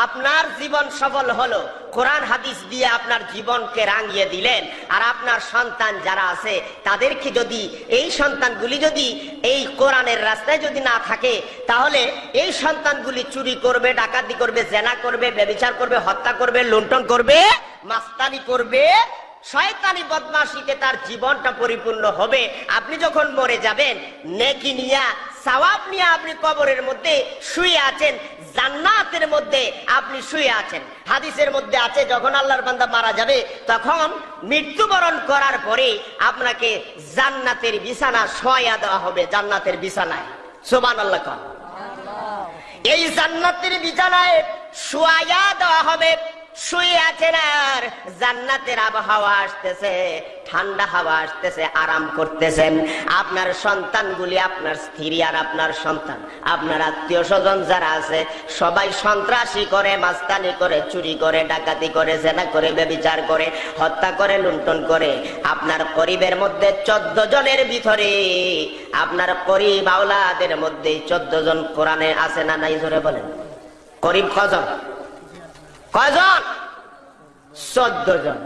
[SPEAKER 1] আপনার জীবন সফল হলো, কোরআন হাদিস দিয়ে আপনার জীবনকে রাঙিয়ে দিলেন। আর আপনার সন্তান যারা আছে তাদেরকে যদি, এই সন্তানগুলি যদি এই কোরআনের রাস্তায় যদি না থাকে, তাহলে এই সন্তানগুলি চুরি করবে, ডাকাতি করবে, জেনা করবে, ব্যভিচার করবে, হত্যা করবে, লুণ্ঠন করবে, মাস্তানি করবে, শয়তানি বদমাশিতে তার জীবনটা পরিপূর্ণ হবে। আপনি যখন মরে যাবেন, নেকি নিয়া, সওয়াব নিয়ে আপনি কবরের মধ্যে শুয়ে আছেন, জান্নাতের মধ্যে আপনি শুয়ে আছেন। হাদিসের মধ্যে আছে, যখন আল্লাহর বান্দা মারা যাবে তখন মৃত্যুবরণ করার পরে আপনাকে জান্নাতের বিছানা শোয়া দেওয়া হবে, জান্নাতের বিছানায়। সুবহানাল্লাহ। এই জান্নাতের বিছানায় শোয়া দেওয়া হবে, শুয়ে আছেন আর জান্নাতের আবহাওয়া আসতেছে, ঠান্ডা হাওয়া আসতেছে, আরাম করতেছেন। আপনার সন্তানগুলি, আপনার স্ত্রী আর আপনার সন্তান, আপনার আত্মীয় স্বজন যারা আছে সবাই সন্ত্রাসী করে, মাস্তানি করে, চুরি করে, ডাকাতি করে, জেনা করে, ব্যভিচার করে, হত্যা করে, লুণ্ঠন করে। আপনার করিবের মধ্যে 14 জনের ভিতরে, আপনার করিব আওলাদের মধ্যে 14 জন কোরআনে আছে না নাই? জোরে বলেন, করিব কজন? কয়জন? 14 জন।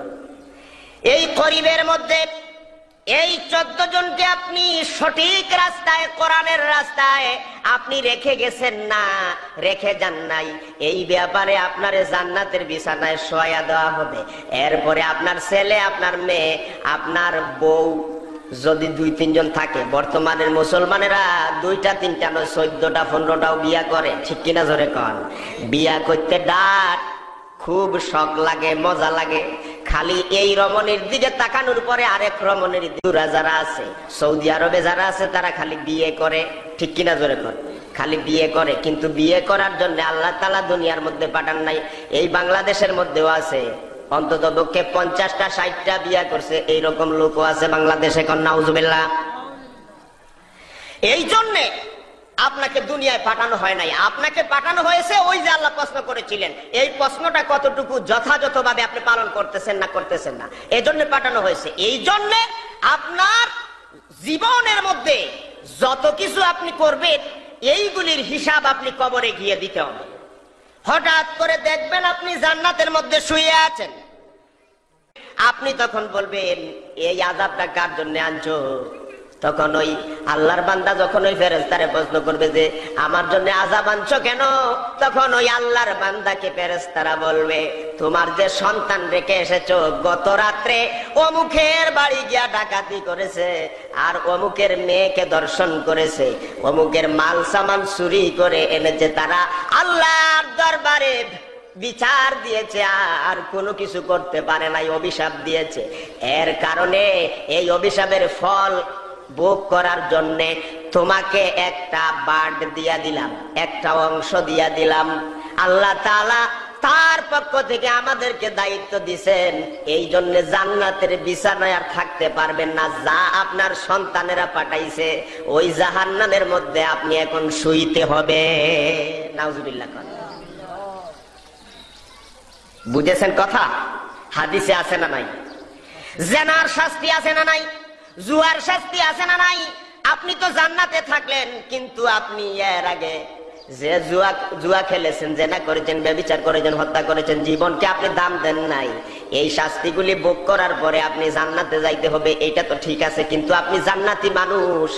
[SPEAKER 1] এই করিবের মধ্যে এই 14 জনকে আপনি সঠিক রাস্তায়, কোরআনের রাস্তায় আপনি রেখে গেছেন না, রেখে যান নাই। এই ব্যাপারে আপনার জান্নাতের বিছানায় শোয়া দেওয়া হবে। এরপরে আপনার ছেলে, আপনার মেয়ে, আপনার বউ যদি 2-3 জন থাকে, বর্তমানের মুসলমানেরা 2টা 3টা নয় 14টা 15টাও বিয়া করে, ঠিক কিনা? জোরে কন। বিয়া করতে ডাক খুব শখ লাগে, মজা লাগে। খালি এই রমণীর দিকে তাকানোর পরে আরেক রমণীর দূরা যারা আছে, সৌদি আরবে যারা আছে, তারা খালি বিয়ে করে, ঠিক কিনা? জোরে কর। খালি বিয়ে করে, কিন্তু বিয়ে করার জন্য আল্লাহ তাআলা দুনিয়ার মধ্যে পাঠান নাই। এই বাংলাদেশের মধ্যেও আছে, অন্তত পক্ষে 50টা 60টা বিয়ে করছে, এইরকম লোকও আছে বাংলাদেশে। কন নাউজুবিল্লাহ। এই জন্যে আপনাকে দুনিয়ায় পাঠানো হয় নাই, আপনাকে পাঠানো হয়েছে ওই যে আল্লাহ প্রশ্ন করেছিলেন, এই প্রশ্নটা কতটুকু যথাযথভাবে আপনি পালন করতেছেন না করতেছেন না, এই জন্য পাঠানো হয়েছে। এই জন্য আপনার জীবনের মধ্যে যত কিছু আপনি করবেন, এইগুলির হিসাব আপনি কবরে গিয়ে দিতে হবে। হঠাৎ করে দেখবেন আপনি জান্নাতের মধ্যে শুয়ে আছেন, আপনি তখন বলবেন এই আযাবটা কার জন্য আনছো? তখন ওই আল্লাহর বান্দা যখন ওই ফেরেশতারে প্রশ্ন করবে যে আমার জন্য আযাব আনছো কেন, তখন ওই আল্লাহর বান্দাকে ফেরেশতারা বলবে তোমার যে সন্তান রেখে এসেছো, গত রাত্রে অমুকের বাড়ি গিয়া ডাকাতি করেছে, আর অমুকের মেয়েকে দর্শন করেছে, অমুকের মাল সামান চুরি করে এনেছে, তারা আল্লাহর দরবারে বিচার দিয়েছে, আর কোনো কিছু করতে পারে নাই, অভিশাপ দিয়েছে। এর কারণে এই অভিশাপের ফল ভোগ করার জন্য তোমাকে একটা বার্ড দিয়া দিলাম, একটা অংশ দিয়া দিলাম। আল্লাহ তাআলা তার পক্ষ থেকে আমাদেরকে দায়িত্ব দিয়েছেন, এই জন্য জান্নাতের বিছানায় আর থাকতে পারবেন না। যা আপনার সন্তানেরা পাঠাইছে ওই জাহান্নামের মধ্যে আপনি এখন শুইতে হবে। নাউজুবিল্লাহ। বুঝেছেন কথা? হাদিসে আছে না নাই? জেনার শাস্তি আছে না নাই? জুয়ার শাস্তি আছে না নাই? আপনি তো জান্নাতে থাকলেন, কিন্তু আপনি এর আগে যে জুয়া খেলেছেন, জেনা করেছেন, ব্যভিচার করেছেন, হত্যা করেছেন, জীবনকে আপনি দাম দেন নাই। এই শাস্তিগুলি ভোগ করার পরে আপনি জান্নাতে যাইতে হবে, এটা তো ঠিক আছে, কিন্তু আপনি জান্নাতি মানুষ,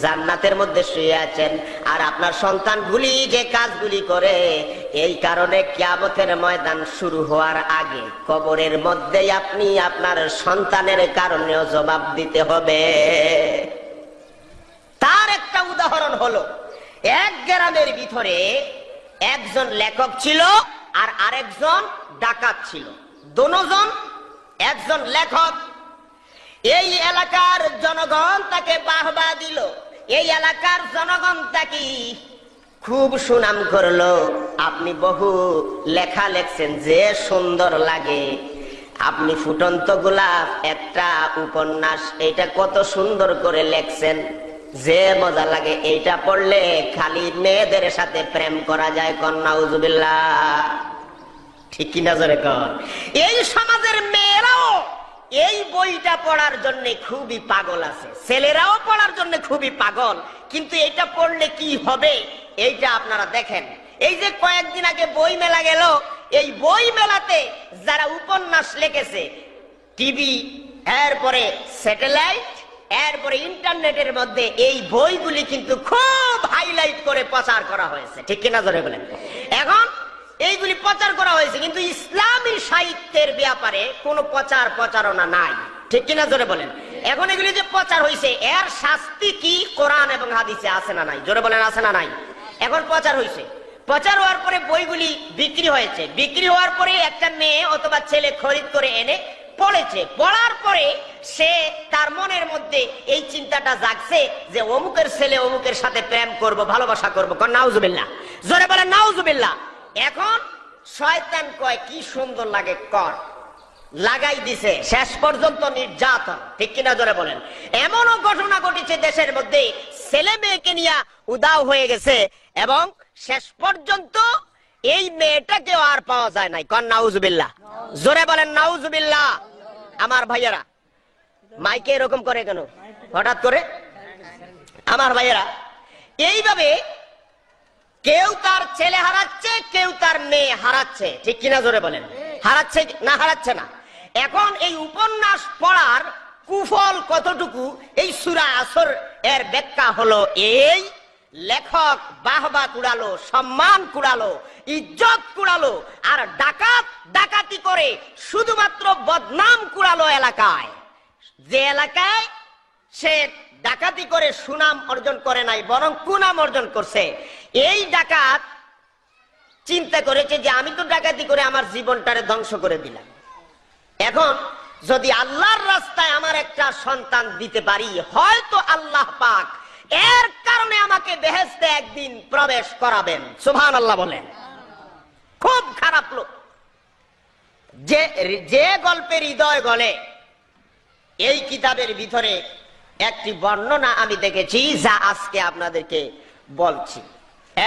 [SPEAKER 1] জান্নাতের মধ্যে শুয়ে আছেন, আর আপনার সন্তানগুলি যে কাজগুলি করে, এই কারণে কিয়ামতের ময়দান শুরু হওয়ার আগে কবরের মধ্যে আপনি আপনার সন্তানের কারণেও জবাব দিতে হবে। তার একটা উদাহরণ হলো, এক গ্রামের ভিতরে একজন লেখক ছিল আর আরেকজন ডাকাত ছিল। দুজন, একজন লেখক, এই এলাকার জনগণ তাকে বাহবা দিল, এই এলাকার জনগণ তাকে খুব সুনাম করলো। আপনি বহু লেখা লেখছেন, যে সুন্দর লাগে, আপনি ফুটন্ত গোলাপ একটা উপন্যাস, এটা কত সুন্দর করে লেখছেন, যে মজা লাগে, এইটা পড়লে খালি মেয়েদের সাথে প্রেম করা যায়। কন্যা উজুবিল্লাহ, ঠিক কিনা জোরে কর। এই সমাজের মেয়েরাও এই বইটা পড়ার জন্য খুবই পাগল আছে, ছেলেরাও পড়ার জন্য খুবই পাগল, কিন্তু এটা পড়লে কি হবে এইটা আপনারা দেখেন। এই যে কয়েকদিন আগে বই মেলা গেল, এই বই মেলাতে যারা উপন্যাস লিখেছে, টিভি, এরপরে স্যাটেলাইট, এরপরে ইন্টারনেটের মধ্যে এই বইগুলি কিন্তু খুব হাইলাইট করে প্রচার করা হয়েছে, ঠিক কিনা জোরে বলেন। এখন এইগুলি প্রচার করা হয়েছে, কিন্তু ইসলামী সাহিত্যের ব্যাপারে কোনো প্রচারণা নাই, ঠিক কিনা জোরে বলেন। এখন এগুলি যে প্রচার হয়েছে, এর শাস্তি কি কোরআন এবং হাদিসে আছে না নাই? জোরে বলেন, আছে না নাই? এখন প্রচার হয়েছে, প্রচার হওয়ার পরে বইগুলি বিক্রি হয়েছে, বিক্রি হওয়ার পরে একটা মেয়ে অথবা ছেলে খরিদ করে এনে পড়েছে, পড়ার পরে সে তার মনের মধ্যে এই চিন্তাটা জাগছে যে অমুকের ছেলে অমুকের সাথে প্রেম করব, ভালোবাসা করবো, নাউজুবিল্লাহ, জোরে বলেন নাউজুবিল্লাহ। এখন শয়তান কয় কি সুন্দর লাগে কর, লাগাই দিছে, শেষ পর্যন্ত নির্যাতন, ঠিক কিনা জোরে বলেন। এমনও ঘটনা ঘটেছে দেশের মধ্যে, ছেলে মেয়েকে নিয়ে উদাও হয়ে গেছে এবং শেষ পর্যন্ত এই মেয়েটাকেও আর পাওয়া যায় নাই, কর নাউজুবিল্লাহ, জোরে বলেন নাউজুবিল্লাহ। আমার ভাইয়েরা মাইকে এরকম করে কেন হঠাৎ করে? আমার ভাইয়েরা এইভাবে কেউ তার ছেলে হারাচ্ছে, কেউ তার মেয়ে হারাচ্ছে, ঠিক কিনা জোরে বলেন। হারাচ্ছে না হারাচ্ছে না? এখন এই উপন্যাস পড়ার কুফল কতটুকু, এই সূরা আসর এর ব্যাখ্যা হলো এই, লেখক বাহবা কুড়ালো, সম্মান কুড়ালো, ইজ্জত কুড়ালো, আর ডাকাত ডাকাতি করে শুধুমাত্র বদনাম কুড়ালো এলাকায়। যে এলাকায় সে ডাকাতি করে সুনাম অর্জন করে নাই, বরং কুনাম অর্জন করছে, এই ডাকাত চিন্তা করেছে যে আমি তো ডাকাতি করে আমার জীবনটারে ধ্বংস করে দিলাম, এখন যদি আল্লাহর রাস্তায় আমার একটা সন্তান দিতে পারি, হয়তো আল্লাহ পাক এর কারণে আমাকে বেহেশতে একদিন প্রবেশ করাবেন, সুবহানাল্লাহ বলেন। খুব খারাপ লোক। যে গল্পের হৃদয় গলে, এই কিতাবের ভিতরে একটি বর্ণনা আমি দেখেছি, যা আজকে আপনাদেরকে বলছি।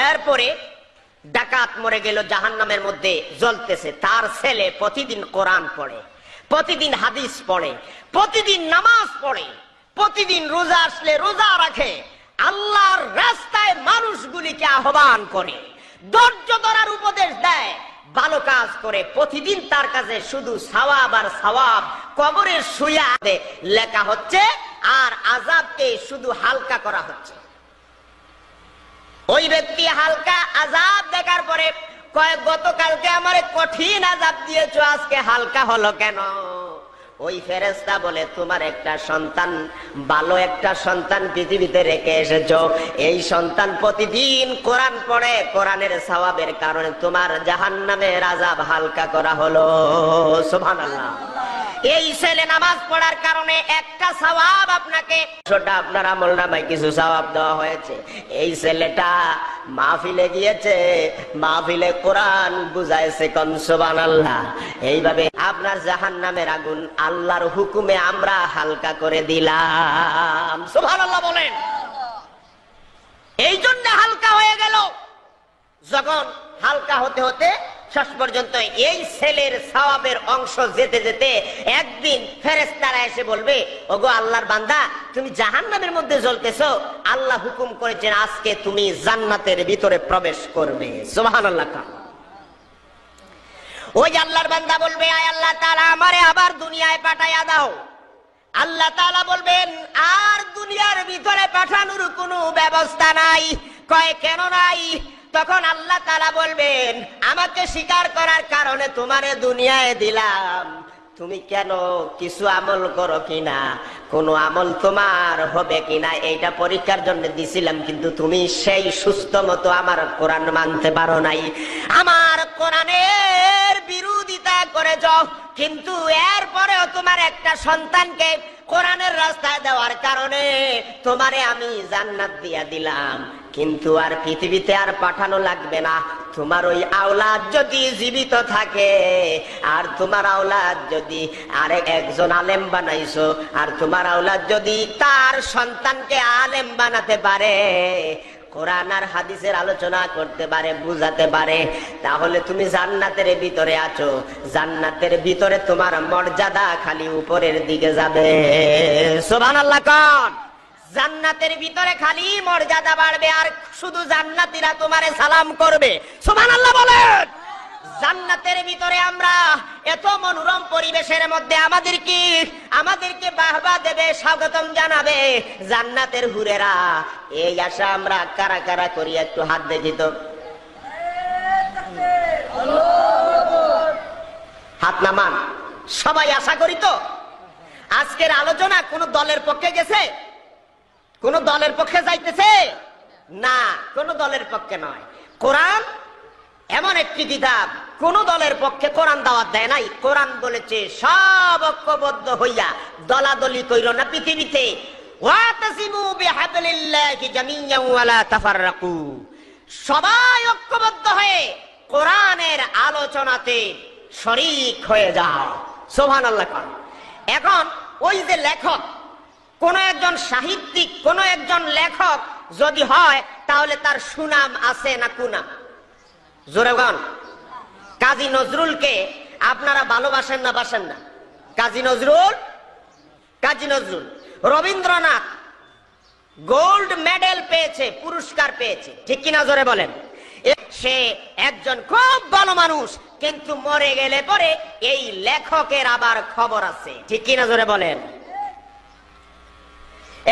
[SPEAKER 1] এরপরে ডাকাত মরে গেল, জাহান্নামের মধ্যে জ্বলতেছে, তার ছেলে প্রতিদিন কোরআন পড়ে, প্রতিদিন হাদিস পড়ে, প্রতিদিন নামাজ পড়ে, প্রতিদিন রোজা আসলে রোজা রাখে, আল্লাহর রাস্তায় মানুষগুলিকে আহ্বান করে, ধৈর্য ধরার উপদেশ দেয়, ভালো কাজ করে, প্রতিদিন তার কাছে শুধু সওয়াব আর সওয়াব, কবরে শুয়া লেখা হচ্ছে, আর আযাবকে শুধু হালকা করা হচ্ছে। ওই ব্যক্তি হালকা আযাব দেখার পরে কয়েক গতকালকে আমার কঠিন আযাব দিয়েছো, আজকে হালকা হলো কেন? ওই ফেরেশতা বলে তোমার একটা সন্তান, ভালো একটা সন্তান পৃথিবীতে রেখে এসেছো, এই সন্তান প্রতিদিন কোরআন পড়ে, কোরআনের সওয়াবের কারণে তোমার জাহান্নামের আযাব হালকা করা হলো, সুবহানাল্লাহ। এই ছেলে নামাজ পড়ার কারণে একটা সওয়াব আপনাকে, সেটা আপনার আমলনামায় কিছু সওয়াব দেওয়া হয়েছে। এই ছেলেটা মাহফিলে গিয়েছে, মাহফিলে কোরআন বুঝাইছে, কোন সুবহানাল্লাহ। এইভাবে আপনার জাহান্নামের আগুন আল্লাহর হুকুমে আমরা হালকা করে দিলাম, সুবহানাল্লাহ বলেন। এই জন্য হালকা হয়ে গেল। যখন হালকা হতে হতে শেষ পর্যন্ত এই ছেলের সওয়াবের অংশ যেতে যেতে একদিন ফেরেশতারা এসে বলবে, ওগো আল্লাহর বান্দা, তুমি জাহান্নামের মধ্যে জ্বলতেছো, আল্লাহ হুকুম করেছেন আজকে তুমি জান্নাতের ভিতরে প্রবেশ করবে, সুবহানাল্লাহ। ওই আল্লাহর বান্দা বলবে, আয় আল্লাহ তাআলা, আমারে আবার দুনিয়ায় পাঠাইয়া দাও। আল্লাহ তাআলা বলবেন, আর দুনিয়ার ভিতরে পাঠানোর কোনো ব্যবস্থা নাই। কয় কেন নাই? তখন আল্লাহ তাআলা বলবেন, আমাকে স্বীকার করার কারণে তোমারে দুনিয়ায় দিলাম, তুমি কেন কিছু আমল করো কিনা, কোন আমল তোমার হবে কিনা, এইটা পরীক্ষার জন্য দিছিলাম, কিন্তু তুমি সেই সুস্থ মতো আমার কোরআন মানতে পারো নাই, আমার কোরআনের বিরোধিতা করেছ, কিন্তু এরপরেও তোমার একটা সন্তানকে কোরআনের রাস্তায় দেওয়ার কারণে তোমারে আমি জান্নাত দিয়া দিলাম, কিন্তু আর পৃথিবীতে আর পাঠানো লাগবে না। তোমার ওই আওলাদ যদি জীবিত থাকে, আর তোমার আওলাদ যদি আরেক একজন আলেম বানাইছো, আর তোমার আওলাদ যদি তার সন্তানকে আলেম বানাতে পারে, কোরআন আর হাদিসের আলোচনা করতে পারে, বুঝাতে পারে, তাহলে তুমি জান্নাতের ভিতরে আছো। জান্নাতের ভিতরে তোমার মর্যাদা খালি উপরের দিকে যাবে। সুবহানাল্লাহ কোন? জান্নাতের ভিতরে খালি মর্যাদা বাড়বে, আর শুধু জান্নাতীরা তোমারে সালাম করবে। সুবহানাল্লাহ বলেন। জান্নাতের ভিতরে আমরা এত মনোরম পরিবেশের মধ্যে আমাদেরকে বাহবা দেবে, স্বাগতম জানাবে জান্নাতের হুরেরা। এই আশা আমরা কারা কারা করি একটু হাত দেখি তো, হাত নামান। সবাই আশা করি তো? আজকের আলোচনা কোন দলের পক্ষে গেছে? কোন দলের পক্ষে যাইতেছে না, কোন দলের পক্ষে নয়। কোরআন এমন একটি কিতাব, কোন দলের পক্ষে কোরআন দাওয়াত দেয় নাই। কোরআন বলেছে সব ঐক্যবদ্ধ হইয়া দলাদলি কইর না পৃথিবীতে। ওয়াতাসিমু বিহাবলিল্লাহি জামিআন ওয়া লা তাফাররাকু। সবাই ঐক্যবদ্ধ হয়ে কোরআনের আলোচনাতে শরীক হয়ে যাও। সুবহানাল্লাহ। এখন ওই যে লেখক, কোন একজন সাহিত্যিক, কোন একজন লেখক যদি হয়, তাহলে তার সুনাম আছে না কুনাম? জোরে বল। কাজী নজরুলকে আপনারা ভালোবাসেন না বাসেন না? কাজী নজরুল, রবীন্দ্রনাথ গোল্ড মেডেল পেয়েছে, পুরস্কার পেয়েছে, ঠিক কিনা জোরে বলেন? সে একজন খুব ভালো মানুষ, কিন্তু মরে গেলে পরে এই লেখকের আবার খবর আছে, ঠিক কিনা জোরে বলেন?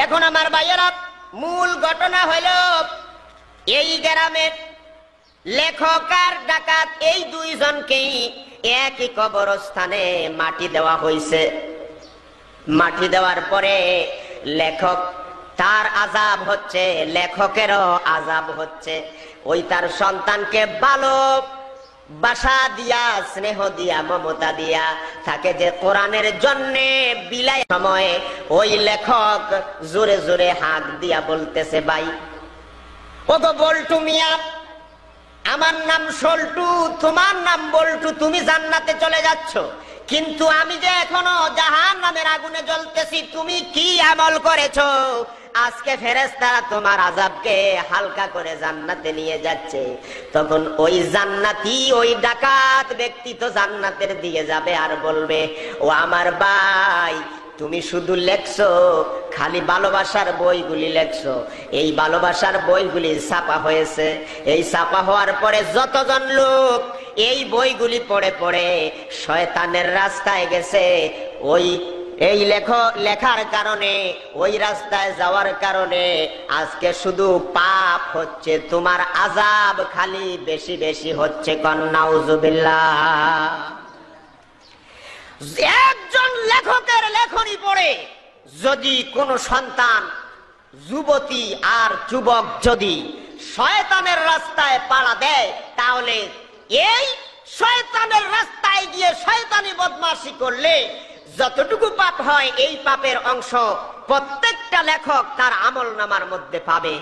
[SPEAKER 1] এখন আমার ভাইয়েরা, মূল ঘটনা হইল এই গ্রামের লেখক আর ডাকাত, এই দুইজনকেই একই কবরস্থানে মাটি দেওয়া হয়েছে। মাটি দেওয়ার পরে লেখক, তার আযাব হচ্ছে, লেখকেরও আযাব হচ্ছে। ওই তার সন্তানকে ভালো বাসা দিয়া, স্নেহ দিয়া, মমতা দিয়া থাকে যে কোরআনের জন্যে বিলাই সময়ে ওই লেখক জোরে জোরে হাত দিয়া বলতেছে, ভাই ও তো বল্টু মিয়া, আমার নাম সল্টু, তোমার নাম বল্টু, তুমি জান্নাতে চলে যাচ্ছ, কিন্তু আমি যে এখনো জাহান্নামের আগুনে জ্বলতেছি। তুমি কি আমল করেছো? আজকে ফেরেশতারা তোমার আযাবকে হালকা করে জান্নাতে নিয়ে যাচ্ছে। তখন ওই জান্নাতি, ওই ডাকাত ব্যক্তি তো জান্নাতের দিকে যাবে আর বলবে, ও আমার ভাই, তুমি শুধু লেখছো, খালি ভালোবাসার বইগুলি লেখছো। এই ভালোবাসার বইগুলি ছাপা হয়েছে। এই ছাপা হওয়ার পরে যতজন লোক এই বইগুলি পড়ে পড়ে শয়তানের রাস্তায় গেছে, এই লেখার কারণে, ওই রাস্তায় যাওয়ার কারণে আজকে শুধু পাপ হচ্ছে, তোমার আযাব খালি বেশি বেশি হচ্ছে। নাউযুবিল্লাহ। একজন লেখকের লেখনী পড়ে যদি কোন সন্তান, যুবতী আর যুবক যদি শয়তানের রাস্তায় পাড়া দেয়, তাহলে এই শয়তানের রাস্তায় গিয়ে শয়তানি বদমাশি করলে যতটুকু পাপ হয়, এই পাপের অংশ প্রত্যেকটা লেখক তার আমলনামার মধ্যে পাবে।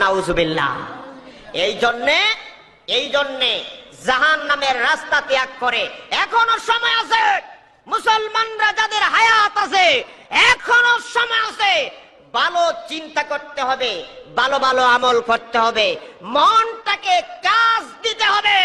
[SPEAKER 1] নাউযুবিল্লাহ। এই জন্যে জাহান্নামের রাস্তা ত্যাগ করে এখনো সময় আছে। মুসলমানরা যাদের হায়াত আছে, এখনো সময় আছে। ভালো চিন্তা করতে হবে, ভালো ভালো আমল করতে হবে, মনটাকে কাজ দিতে হবে।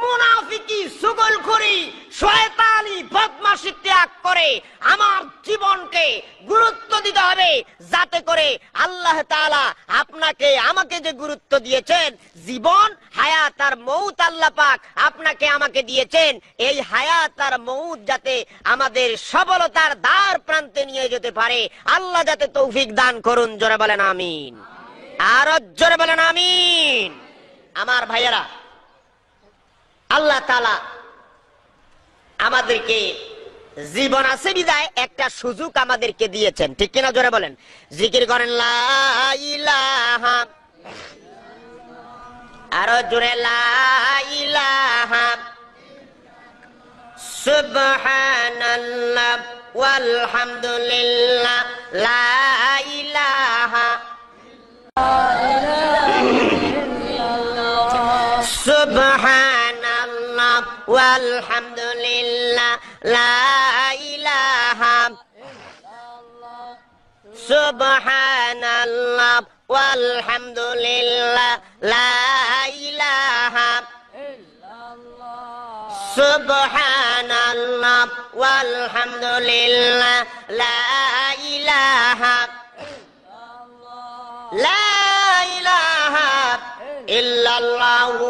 [SPEAKER 1] মুনাফিকি, চুগলখড়ি, শয়তানি, বদমাশি ত্যাগ করে আমার জীবনকে গুরুত্ব দিতে হবে, যাতে করে আল্লাহ তাআলা আপনাকে, আমাকে যে গুরুত্ব দিয়েছেন, জীবন, হায়াত আর মউত আল্লাহ পাক আপনাকে আমাকে দিয়েছেন, এই হায়াত আর মউত যাতে আমাদের সফলতার দ্বার প্রান্তে নিয়ে যেতে পারে, আল্লাহ যাতে তৌফিক দান করুন। জোরে বলেন আমিন। আর জোরে বলেন আমিন। আমার ভাইয়েরা, আল্লাহ তাআলা আমাদেরকে জীবন আছে বিদায় একটা সুযোগ আমাদেরকে দিয়েছেন, ঠিক কিনা জোরে বলেন? জিকির করেন লা ইলাহা, আরো জোরে লা ইলাহা, সুবহানাল্লাহ ওয়ালহামদুলিল্লাহ, লা ইলাহা, সুবহানাল্লাহ ওয়ালহামদুলিল্লাহ, লা ইলাহা, সুবহানাল্লাহ ওয়ালহামদুলিল্লাহ লা ইলাহা সুবহানাল্লাহ ওয়ালহামদুলিল্লাহ লা ইলাহা ইল্লাল্লাহু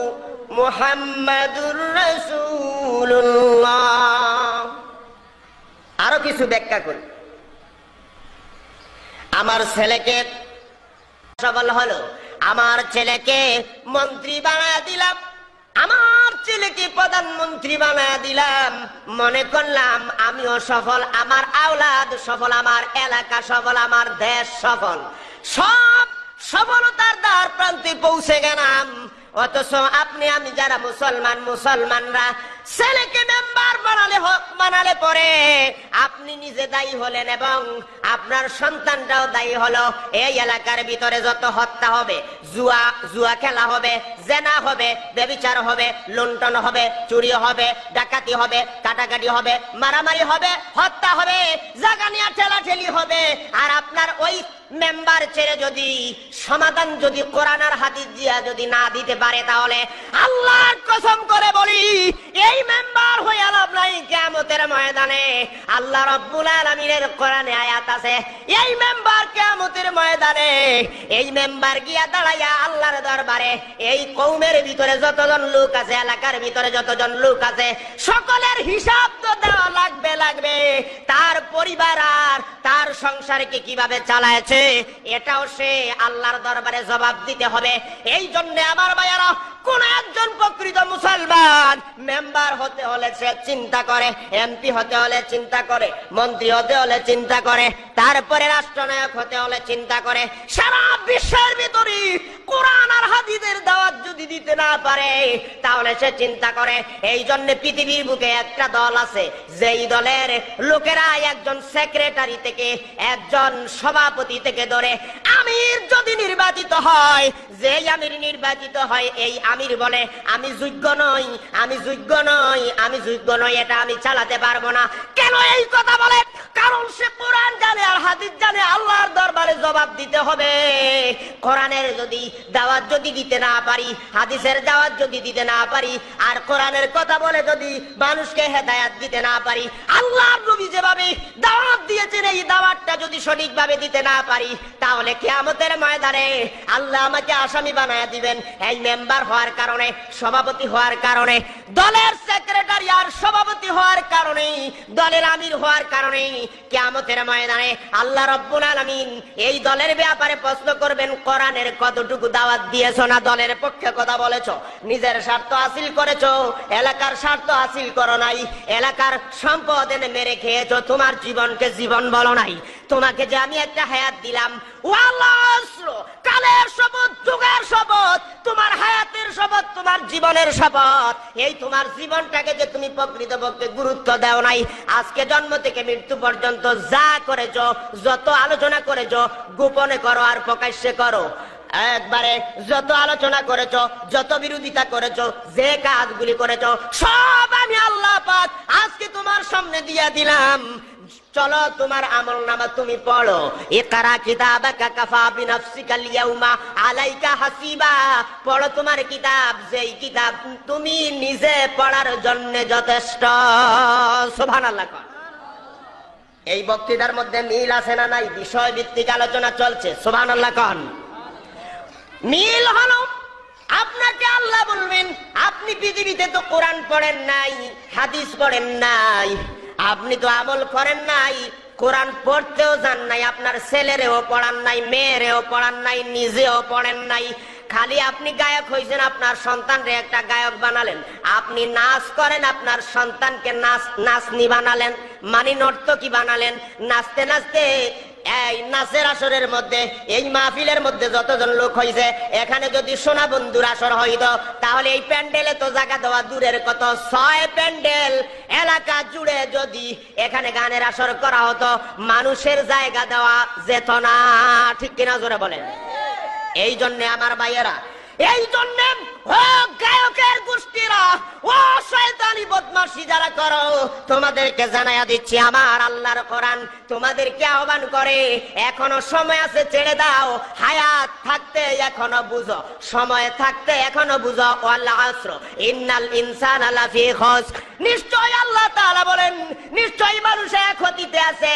[SPEAKER 1] মুহাম্মাদুর রাসূলুল্লাহ। আরো কিছু ব্যাখ্যা করি। আমার ছেলেকে সফল হলো, আমার ছেলেকে মন্ত্রী বানায় দিলাম, আমার ছেলেকে প্রধানমন্ত্রী বানায় দিলাম, মনে করলাম আমিও সফল, আমার আওলাদ সফল, আমার এলাকা সফল, আমার দেশ সফল, সব সফলতার দ্বার প্রান্তে পৌঁছে গেলাম। অথচ আপনি আমি যারা মুসলমান, মুসলমানরা ছেলেকে মেম্বার বানালে পরে আপনি নিজে দায়ী হলেন এবং আপনার সন্তানটাও দায়ী হলো। এই এলাকার ভিতরে যত হত্যা হবে, জুয়া খেলা হবে, জেনা হবে, ব্যভিচার হবে, লুণ্ঠন হবে, চুরি হবে, ডাকাতি হবে, কাটাকাটি হবে, মারামারি হবে, হত্যা হবে, জায়গা নিয়ে ঠেলাঠেলি হবে। আর আপনার ওই মেম্বার ছেড়ে যদি সমাধান যদি কোরআন আর হাদিস দিয়া যদি না দিতে পারে, তাহলে আল্লাহর কসম করে বলি এই মেম্বার হয়ে লাভ নাই। কিয়ামতের ময়দানে আল্লাহ রাব্বুল আলামিনের কোরআনে আয়াত আছে, এই মেম্বার কিয়ামতের ময়দানে এই মেম্বার গিয়া দাঁড়াইয়া আল্লাহর দরবারে এই কওমের ভিতরে যতজন লোক আছে, এলাকার ভিতরে যতজন লোক আছে, সকলের হিসাব তো দেওয়া লাগবে। তার পরিবার আর তার সংসারকে কিভাবে চালায়েছে এটাও সে আল্লাহর দরবারে জবাব দিতে হবে। এই জন্য আমার ভাইয়ারা, কোন একজন প্রকৃত মুসলমান মেম্বার হতে হলে সে চিন্তা করে, এমপি হতে হলে চিন্তা করে, মন্ত্রী হতে হলে চিন্তা করে, তারপরে রাষ্ট্রনায়ক হতে হলে চিন্তা করে। সারা বিশ্বের ভিতরে কোরআন আর হাদিসের দাওয়াত যদি দিতে না পারে তাহলে সে চিন্তা করে। এই জন্য পৃথিবীর বুকে একটা দল আছে, যেই দলের লোকেরা একজন সেক্রেটারি থেকে, একজন সভাপতি থেকে ধরে আমির যদি নির্বাচিত হয়, যেই আমির নির্বাচিত হয়, এই আমির বলে আমি যোগ্য নই, আমি যোগ্য নই, আমি যোগ্য নই, এটা আমি চালাতে পারবো না। কেন এই কথা বলে? কারণ সে কোরআন জানে আর হাদিস জানে, আল্লাহর দরবারে জবাব দিতে হবে। কোরআনের যদি দাওয়াত যদি দিতে না পারি, হাদিসের দাওয়াত যদি দিতে না পারি, আর কোরআনের কথা বলে যদি মানুষকে হেদায়েত দিতে না পারি, আল্লাহর নবী যেভাবে দাওয়াত দিয়েছেন এই দাওয়াতটা যদি সঠিকভাবে দিতে না পারি, তাহলে কিয়ামতের ময়দানে আল্লাহ আমাকে আসামি বানায় দিবেন। এই মেম্বার হওয়ার কারণে, সভাপতি হওয়ার কারণে, দলের সেক্রেটারি আর সভাপতি হওয়ার কারণে, দলের আমির হওয়ার কারণে কিয়ামতের ময়দানে আল্লাহ রাব্বুল আলামিন এই দলের ব্যাপারে প্রশ্ন করবেন, কোরআনের কতটুকু দাওয়াত দিয়েছো, না দলের পক্ষে কথা বলেছো, নিজের স্বার্থ হাসিল করেছো, এলাকার স্বার্থ হাসিল করো নাই, এলাকার সম্পদ এনে মেরে খেয়েছো, তোমার জীবনকে জীবন বলো নাই। তোমাকে যে আমি একটা হায়াত দিলাম, কালের শপথ, যুগের শপথ, তোমার হায়াতের শপথ, তোমার জীবনের শপথ, এই তোমার জীবনটাকে যে তুমি প্রকৃতপক্ষে গুরুত্ব দাও নাই। আজকে জন্ম থেকে মৃত্যু পর্যন্ত যা করেছো, যত আলোচনা করেছো, গোপনে করো আর প্রকাশ্যে করো, একবারে যত আলোচনা করেছো, যত বিরোধিতা করেছো, যে কাজগুলি করেছো, সব আমি আল্লাহ পাক আজকে তোমার সামনে দিয়ে দিলাম। চলো তোমার আমলনামা তুমি পড়ো। ইকরা কিতাবাকা কাফা বিনাফসিকাল ইয়াউমা আলাইকা হাসিবা। পড়ো তোমার কিতাব, যেই কিতাব তুমি নিজে পড়ার জন্য যথেষ্ট। সুবহানাল্লাহ। এই বক্তৃতার মধ্যে মিল আছে না নাই? বিষয় ভিত্তিক আলোচনা চলছে। সুবহানাল্লাহ কোন মিল হলো? আপনাকে আল্লাহ বলবেন, আপনি পৃথিবীতে তো কোরআন পড়েন নাই, হাদিস পড়েন নাই, আপনি তো আমল করেন নাই, কোরআন পড়তেও জান নাই, আপনার ছেলেরেও পড়ান নাই, মেয়েরেও পড়ান নাই, নিজেও পড়েন নাই। খালি আপনি গায়ক হয়েছেন, আপনার সন্তানরে একটা গায়ক বানালেন। আপনি নাচ করেন, আপনার সন্তানকে নাচনি বানালেন, মানে নর্তকী বানালেন। নাচতে নাচতে এই নাচের আসরের মধ্যে, এই মাহফিলের মধ্যে যতজন লোক হয়েছে, এখানে যদি সোনা বন্ধুর আসর হইত, তাহলে এই প্যান্ডেলে তো জায়গা দেওয়া দূরের কত, 6 প্যান্ডেল এলাকা জুড়ে যদি এখানে গানের আসর করা হতো, মানুষের জায়গা দেওয়া যেত না। ঠিক কিনা জোরে বলেন? এই জন্য আমার ভাইয়েরা, এই জন্য গায়কের গোষ্ঠীরা, ও শয়তানি বদমাশি যারা করো, তোমাদের তোমাদেরকে জানাইয়া দিচ্ছি আমার আল্লাহর কোরআন তোমাদেরকে আহ্বান করে, এখনো সময় আছে, ছেড়ে দাও। হায়াত থাকতে এখনো বুঝো, সময় থাকতে এখনো বুঝো। ওয়াল আসর ইন্নাল ইনসানা লাফি খুসর, নিশ্চয় আল্লাহ তাআলা বলেন নিশ্চয় মানুষ ক্ষতিতে আছে।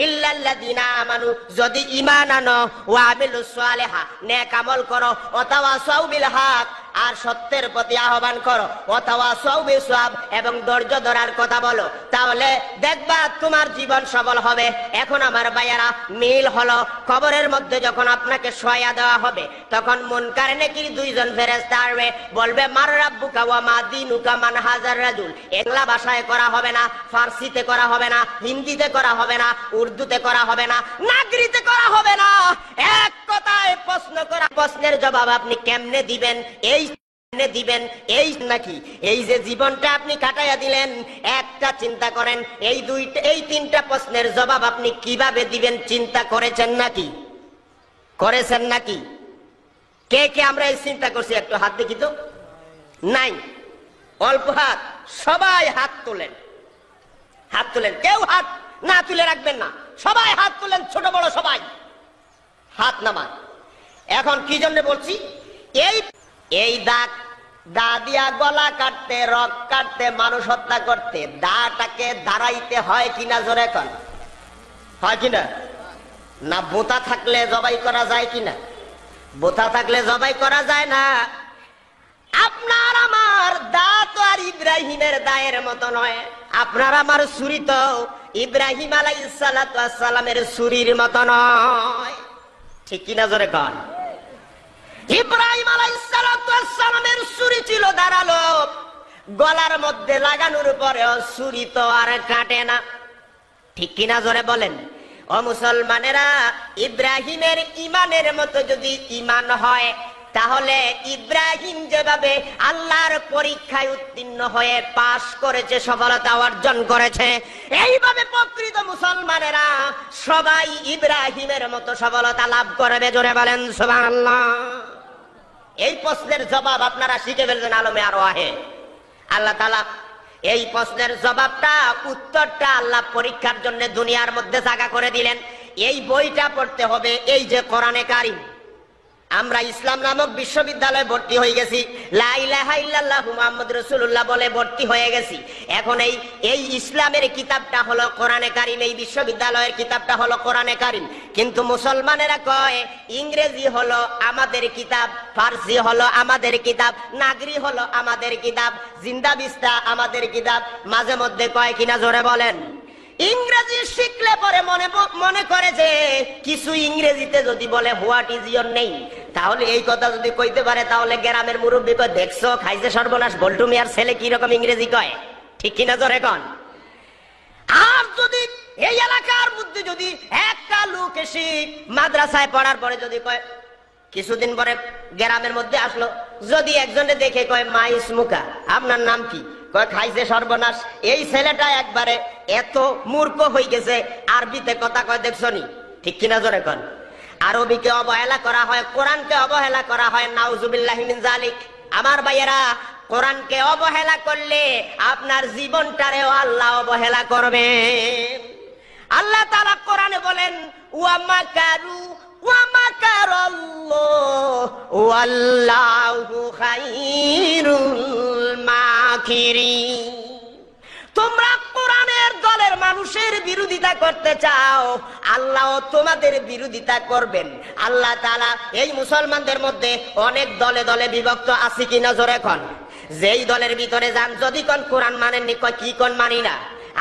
[SPEAKER 1] ইল্লাল্লাযিনা আমানু, যদি ঈমান আনো, ওয়া আমিলুস সালিহাত, নেক আমল করো, ওয়া তাওয়াসাউ বিল হক, আর সত্যের প্রতি আহ্বান করো, ওয়া তাওয়াসাউ বিসওয়াব, এবং ধৈর্য ধরার কথা বলো, তাহলে দেখবা তোমার জীবন সফল হবে। এখন আমার ভাইয়ারা, মিল হলো কবরের মধ্যে যখন আপনাকে শোয়া দেওয়া হবে, তখন মুনকার নেকির দুইজন ফেরেশতা আসবে, বলবে মার রাব্বুকা ওয়া মা দীনুকা মান হাজার রাজুল। বাংলা ভাষায় করা হবে না, ফার্সিতে করা হবে না, হিন্দিতে করা হবে না, উর্দুতে করা হবে না, নাগরিতে করা হবে না। এক কথায় প্রশ্ন করা, প্রশ্নের জবাব আপনি কেমনে দিবেন? এই দিবেন এই নাকি এই যে জীবনটা আপনি কাটাইয়া দিলেন, একটা চিন্তা করেন, এই তিনটা প্রশ্নের জবাব আপনি কিভাবে দিবেন চিন্তা করেছেন নাকি? করেছেন নাকি? কে কে আমরা এই চিন্তা করছি? একটু হাত দেখি তো। নাই, অল্প হাত। সবাই হাত তোলেন, হাত তোলেন। কেউ হাত না তুলে রাখবেন না, সবাই হাত তোলেন, ছোট বড় সবাই হাত নামান। এখন কি জন্য বলছি? এই দা দিয়া গলা কাটতে, রক কাটতে, মানুষ হত্যা করতে দাটাকে দাঁড়াইতে হয় কিনা? জোরে কন, হয় কিনা? না বোতা থাকলে জবাই করা যায় কিনা? বোতা থাকলে জবাই করা যায় না। আপনার আমার দা তো আর ইব্রাহিমের দায়ের মতো নয়। আপনার আমার ছুরি তো ইব্রাহিম আলাইহিস সালাতু ওয়াস সালামের ছুরির মতো নয়। ঠিক কিনা? জোরে কন। ইব্রাহিম আলাইহিস সালাতু ওয়াস সালামের ছুরি ছিল ধারালো, গলার মধ্যে লাগানোর পরেও ছুরি তো আর কাটে না। ঠিক কিনা? জোরে বলেন। ও মুসলমানেরা, ইব্রাহিমের ঈমানের মতো যদি ঈমান হয়, তাহলে ইব্রাহিম যেভাবে আল্লাহর পরীক্ষায় উত্তীর্ণ হয়ে পাশ করেছে, সফলতা অর্জন করেছে, এইভাবে প্রকৃত মুসলমানেরা সবাই ইব্রাহিমের মতো সফলতা লাভ করবে। জোরে বলেন সুবহানাল্লাহ। এই প্রশ্নের জবাব আপনারা শিখে ফেলবেন আলমে আরো আহে। আল্লাহ তাআলা এই প্রশ্নের জবাবটা, উত্তরটা আল্লাহ পরীক্ষার জন্য দুনিয়ার মধ্যে জায়গা করে দিলেন। এই বইটা পড়তে হবে, এই যে কোরআনে কারীম। আমরা ইসলাম নামক বিশ্ববিদ্যালয়ে ভর্তি হয়ে গেছি, লা ইলাহা ইল্লাল্লাহু মুহাম্মাদুর রাসূলুল্লাহ বলে ভর্তি হয়ে গেছি। এখন এই ইসলামের কিতাবটা হলো কোরআনে কারীম, এই বিশ্ববিদ্যালয়ের কিতাবটা হলো কোরআনে কারীম। কিন্তু মুসলমানেরা কয় ইংরেজি হলো আমাদের কিতাব, ফার্সি হলো আমাদের কিতাব, নাগরি হলো আমাদের কিতাব, জিন্দা বিস্তা আমাদের কিতাব। মাঝে মধ্যে কয় কিনা? জোরে বলেন। ইংরেজি শিখলে পরে মনে করে যে কিছু ইংরেজিতে যদি বলে হোয়াট ইজ ইওর নেম, তাহলে এই কথা যদি কইতে পারে, তাহলে গ্রামের মুরব্বী কয় দেখছো খাইছে সর্বনাশ, বল্টু মিয়ার ছেলে কি রকম ইংরেজি কয়। ঠিক কিনা? জোরে কন। আর যদি এই এলাকার মধ্যে যদি একটা লোক এসে মাদ্রাসায় পড়ার পরে যদি কয়, কিছুদিন পরে গ্রামের মধ্যে আসলো, যদি একজনে দেখে কয় মা ইসমুকা, আপনার নাম কি? কয় খাইছে সর্বনাশ। এই ছেলেটা একবারে এত মূর্খ হয়ে গেছে, আরবিতে কথা কয় দেখছো নি। ঠিক কিনা? জোরে কন। আরবিকে অবহেলা করা হয়, কোরআনকে অবহেলা করা হয়, নাউজুবিল্লাহি মিন যালিক। আমার ভাইয়েরা, কোরআনকে অবহেলা করলে আপনার জীবনটারেও আল্লাহ অবহেলা করবে। আল্লাহ তাআলা কোরআনে বলেন ওয়া মাকারু ওয়া মাকারাল্লাহু ওয়াল্লাহু খায়রুল মাকিরিন। তোমরা কোরআনের দলের মানুষের বিরোধিতা করতে চাও, আল্লাহ তোমাদের বিরোধিতা করবেন। আল্লাহ তাআলা এই মুসলমানদের মধ্যে অনেক দলে দলে বিভক্ত আছে কিনা? জোরে কন। যেই দলের ভিতরে যান, যদি কোন কোরআন মানেননি, কয় কি কোন মানি না,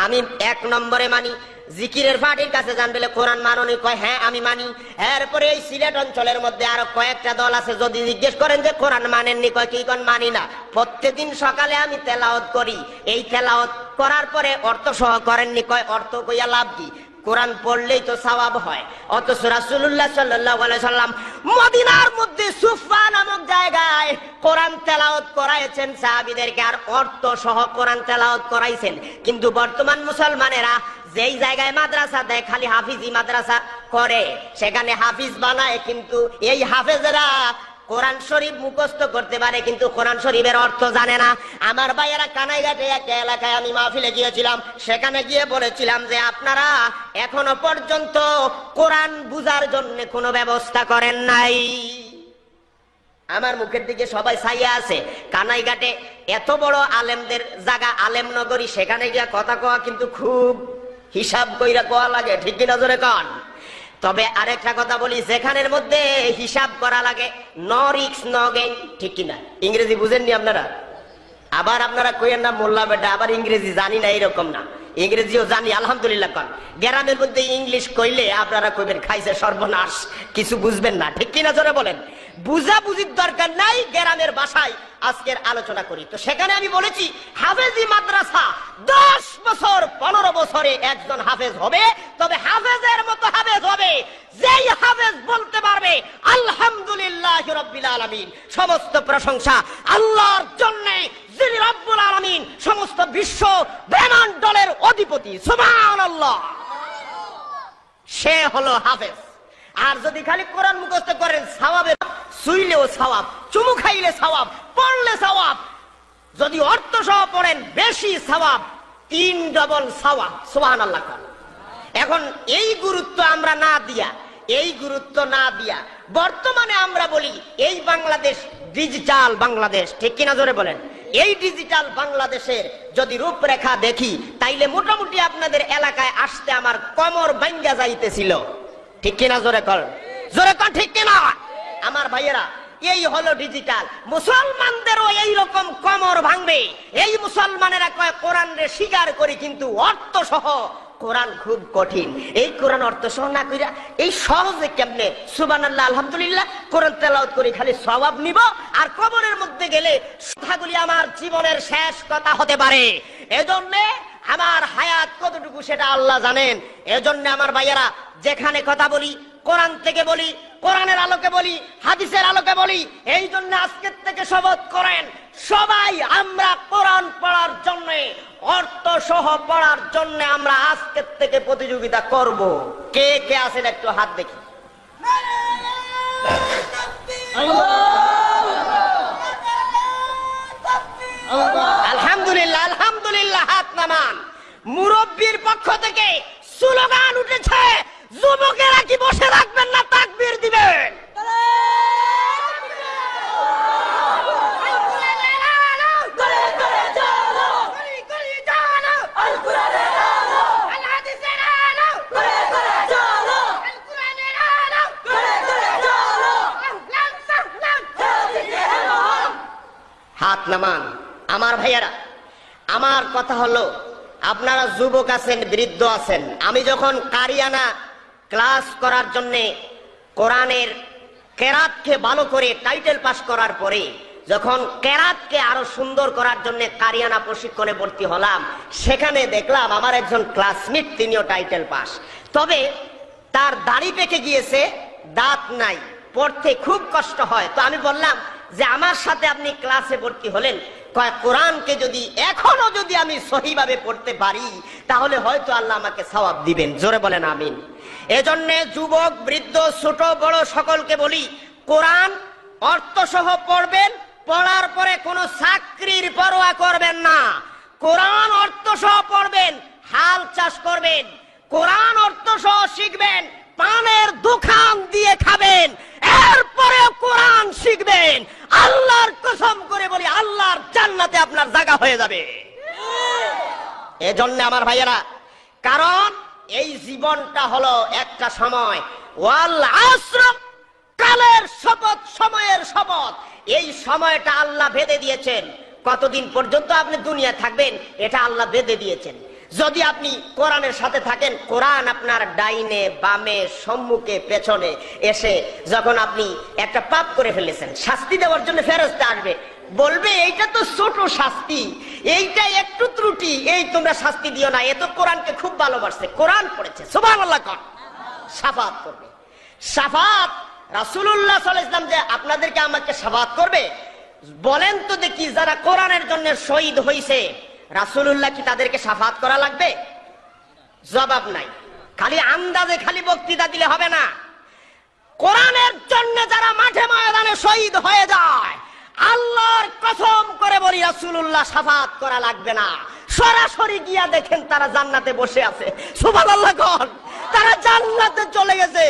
[SPEAKER 1] আমি 1 নম্বরে মানি। জিকিরের পার্টির কাছে যান, বলে কোরআন মাননি, কয় হ্যাঁ আমি মানি। এরপরে এই সিলেট অঞ্চলের মধ্যে আরো কয়েকটা দল আছে, যদি জিজ্ঞেস করেন যে কোরআন মানেননি, কয় কি কোন মানি না। প্রত্যেকদিন সকালে আমি তেলাওয়াত করি, এই তেলাওয়াত করার পরে অর্থ সহ করেননি, কয় অর্থ কইয়া লাভ কি? কোরআন পড়লেই তো সওয়াব হয়। অথচ রাসূলুল্লাহ সাল্লাল্লাহু আলাইহি সাল্লাম মদিনার মধ্যে সুফা নামক জায়গায় কোরআন তেলাওয়াত করাইছেন সাহাবীদেরকে, আর অর্থ সহ কোরআন তেলাওয়াত করাইছেন। কিন্তু বর্তমান মুসলমানেরা যেই জায়গায় মাদ্রাসা দেয়, খালি হাফিজি মাদ্রাসা করে, সেখানে হাফিজ বানায়, কিন্তু এই হাফেজেরা কোরআন শরীফ মুখস্থ করতে পারে কিন্তু কোরআন শরীফের অর্থ জানে না। আমার ভাইয়েরা, কানাইঘাটে একটা এলাকায় আমি মাহফিলে গিয়েছিলাম, সেখানে গিয়ে বলেছিলাম যে আপনারা এখনো পর্যন্ত কোরআন বুঝার জন্য কোনো ব্যবস্থা করেন নাই। আমার মুখের দিকে সবাই ছাইয়া আছে। কানাইঘাটে এত বড় আলেমদের জায়গা, আলেম নগরী, সেখানে গিয়া কথা কওয়া কিন্তু খুব হিসাব কইরা কোয়া লাগে, ঠিক কিনা জোরে কন? তবে আরেকটা কথা বলি, যেখানের মধ্যে হিসাব করা লাগে, নো রিস্ক নো গেইন, ঠিক কিনা? ইংরেজি বুঝেননি আপনারা? আবার আপনারা কইেন না মোল্লা বেটা আবার ইংরেজি জানি না, এরকম না, ইংরেজিও জানি আলহামদুলিল্লাহ কন। গ্রামের মধ্যে ইংলিশ কইলে আপনারা কইবেন খাইছে সর্বনাশ, কিছু বুঝবেন না, ঠিক কিনা জোরে বলেন? বুঝাবুঝির দরকার নাই, গ্রামের ভাষায় আজকের আলোচনা করি। তো সেখানে আমি বলেছি হাফেজি মাদ্রাসা 10 বছর 15 বছরে একজন হাফেজ হবে, তবে হাফেজের মতো হাফেজ হবে যেই হাফেজ বলতে পারবে আলহামদুলিল্লাহি রাব্বিল আলামিন, সমস্ত প্রশংসা আল্লাহর জন্য, যিনি রব্বুল আলামিন, সমস্ত বিশ্ব ব্রহ্মাণ্ডের অধিপতি, সুবহানাল্লাহ, সে হলো হাফেজ। আর যদি খালি কোরআন মুখস্থ করেন, সওয়াবের শুইলেও সওয়াব, চুমু খাইলে সওয়াব, পড়লে সওয়াব, যদি অর্থ সহ পড়েন বেশি সওয়াব, 3 ডবল সওয়াব, সুবহানাল্লাহ। এখন এই গুরুত্ব আমরা না দিয়া বর্তমানে আমরা বলি এই বাংলাদেশ ডিজিটাল বাংলাদেশ, ঠিক কিনা জোরে বলেন? এই ডিজিটাল বাংলাদেশের যদি রূপরেখা দেখি, তাইলে মোটামুটি আপনাদের এলাকায় আসতে আমার কোমর ভাঙ্গা যাইতেছিল, ঠিক কিনা জোরে কর? জোরে কর, ঠিক কিনা? আমার ভাইয়েরা, এই হলো ডিজিটাল। মুসলমানদেরও এই রকম কোমর ভাঙবে। এই মুসলমানেরা কয় কোরআন রে স্বীকার করি, কিন্তু অর্থ সহ কোরআন খুব কঠিন। এই কোরআন অর্থ সহ না কইরা এই সহজে কেমনে সুবহানাল্লাহ আলহামদুলিল্লাহ কোরআন তেলাওয়াত করি খালি সওয়াব নিব, আর কবরের মধ্যে গেলে কথাগুলি আমার জীবনের শেষ কথা হতে পারে। এজন্য আমার হায়াত কতটুকু সেটা আল্লাহ জানেন। এজন্য আমার ভাইয়েরা, যেখানে কথা বলি কোরআন থেকে বলি, কোরআনের আলোকে বলি, হাদিসের আলোকে বলি। এই জন্য আজকের থেকে শপথ করেন, সবাই আমরা কোরআন পড়ার জন্য, অর্থ সহ পড়ার জন্য আমরা আজকের থেকে প্রতিযোগিতা করব। কে কে আছেন একটু হাত দেখি। আলহামদুলিল্লাহ আলহামদুলিল্লাহ, হাত নামান। মুরব্বীর পক্ষ থেকে স্লোগান উঠেছে, যুবকেরা কি বসে রাখবেন না, তাকবীর দিবেন। হাত নামান। আমার ভাইয়ারা, আমার কথা হলো, আপনারা যুবক আছেন, বৃদ্ধ আছেন। আমি যখন কারিয়ানা ক্লাস করার জন্য কোরআনের কেরাতকে ভালো করে টাইটেল পাস করার পরে, যখন কেরাতকে আরো সুন্দর করার জন্য কারিয়ানা প্রশিক্ষণে ভর্তি হলাম, সেখানে দেখলাম আমার একজন ক্লাসমেট, তিনিও টাইটেল পাস, তবে তার দাড়ি পেকে গিয়েছে, দাঁত নাই, পড়তে খুব কষ্ট হয়। তো আমি বললাম যে আমার সাথে আপনি ক্লাসে ভর্তি হলেন, কোরআনকে যদি এখনো যদি আমি সহিভাবে পড়তে পারি, তাহলে হয়তো আল্লাহ আমাকে সওয়াব দিবেন। জোরে বলেন আমিন। এজন্য যুবক বৃদ্ধ ছোট বড় সকলকে বলি, কোরআন অর্থ সহ পড়বেন, পড়ার পরে কোনো চাকরির পরোয়া করবেন না। কোরআন অর্থ সহ পড়বেন, হাল চাষ করবেন, কোরআন অর্থ সহ শিখবেন, পানের দোকান দিয়ে খাবেন, এরপরে কোরআন শিখবেন। আল্লাহর কসম করে বলি, আল্লাহর জান্নাতে আপনার জায়গা হয়ে যাবে। এজন্য আমার ভাইয়েরা, কারণ এই জীবনটা হলো একটা সময়, ওয়াল আসর, কালের শপথ, সময়ের শপথ। এই সময়টা আল্লাহ বেঁধে দিয়েছেন, কতদিন পর্যন্ত আপনি দুনিয়া থাকবেন এটা আল্লাহ বেঁধে দিয়েছেন। যদি আপনি কোরআনের সাথে থাকেন, কোরআন আপনার ডাইনে বামে সম্মুখে পেছনে এসে, যখন আপনি একটা পাপ করে ফেলেছেন, শাস্তি দেওয়ার জন্য ফেরেশতা আসবে, বলবে এইটা তো ছোট শাস্তি, এইটা একটু ত্রুটি, এই তোমরা শাস্তি দিও না, এ তো কোরআনকে খুব ভালোবাসছে, কোরআন পড়েছে, সুবহানাল্লাহ কর, শাফাত করবে। শাফাত রাসূলুল্লাহ সাল্লাল্লাহু আলাইহি ওয়াসাল্লাম যে আপনাদেরকে আমাকে শাফাত করবে, বলেন তো দেখি, যারা কোরআনের জন্য শহীদ হয়েছে, রাসূলুল্লাহ কি তাদেরকে শাফাত করা লাগবে? জবাব নাই। খালি আন্দাজে খালি বক্তৃতা দিলে হবে না। কোরআনের জন্য যারা মাঠে ময়দানে শহীদ হয়ে যায়, আল্লাহর কসম করে বলি রাসূলুল্লাহ শাফাত করা লাগবে না। সরাসরি গিয়া দেখেন তারা জান্নাতে বসে আছে। সুবহানাল্লাহ কোন, তারা জান্নাতে চলে গেছে,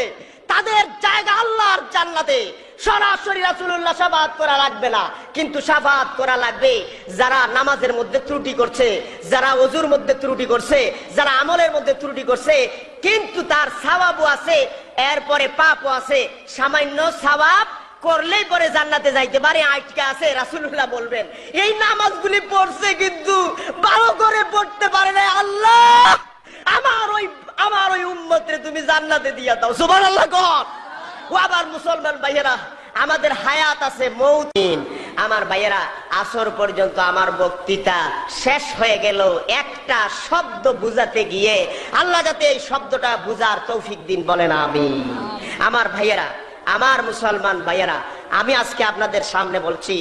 [SPEAKER 1] তাদের জায়গা আল্লাহর জান্নাতে। সরাসরি রাসূলুল্লাহ শাফাত করা লাগবে না, কিন্তু শাফাত করা লাগবে যারা নামাজের মধ্যে ত্রুটি করছে, যারা ওযুর মধ্যে ত্রুটি করছে, যারা আমলের মধ্যে ত্রুটি করছে, কিন্তু তার সওয়াবও আছে, এরপরে পাপও আছে। সামান্য সওয়াব করলেই পরে জান্নাতে যাইতে পারে, আটকে আছে। রাসূলুল্লাহ বলবেন এই নামাজগুলি পড়ছে কিন্তু ভালো করে পড়তে পারে না, আল্লাহ আমার ওই উম্মতরে তুমি জান্নাতে দিয়া দাও। সুবহানাল্লাহ কোন। ও আবার মুসলমান ভাইয়েরা, আমাদের হায়াত আছে, মৌতিন। আমার ভাইয়েরা, আসর পর্যন্ত আমার বক্তৃতা শেষ হয়ে গেল একটা শব্দ বুঝাতে গিয়ে। আল্লাহ যাতে এই শব্দটা বুঝার তৌফিক দিন, বলেন আমিন। আমার ভাইয়েরা, আমার মুসলমান ভাইয়েরা, আমি আজকে আপনাদের সামনে বলছি,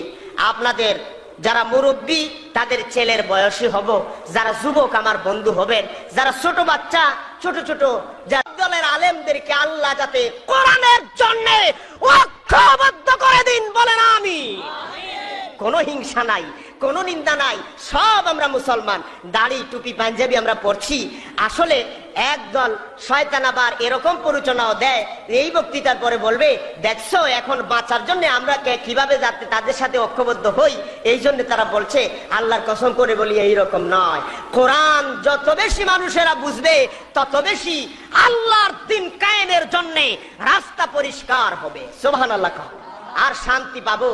[SPEAKER 1] আপনাদের যারা মুরব্বী তাদের ছেলের বয়সী হব, যারা যুবক আমার বন্ধু হবেন, যারা ছোট বাচ্চা, ছোট ছোট দলের আলেমদেরকে আল্লাহ যাতে কোরআনের জন্য ঐক্যবদ্ধ করে দিন, বলেন আমিন। কোনো হিংসা নাই, কোনো নিন্দা নাই, সব আমরা মুসলমান। দাড়ি টুপি পাঞ্জাবি আমরা পড়ছি। আসলে একদল শয়তান আবার এরকম পরিচনাও দেয়, এই বক্তৃতার পরে বলবে দেখছো এখন বাঁচার জন্য আমরা কিভাবে যাতে তাদের সাথে ঐক্যবদ্ধ হই, এই জন্য তারা বলছে। আল্লাহর কসম করে বলি এইরকম নয়। কোরআন যত বেশি মানুষেরা বুঝবে তত বেশি আল্লাহর দ্বীন কায়েমের জন্য রাস্তা পরিষ্কার হবে। সুবহানাল্লাহ। আর শান্তি পাবো,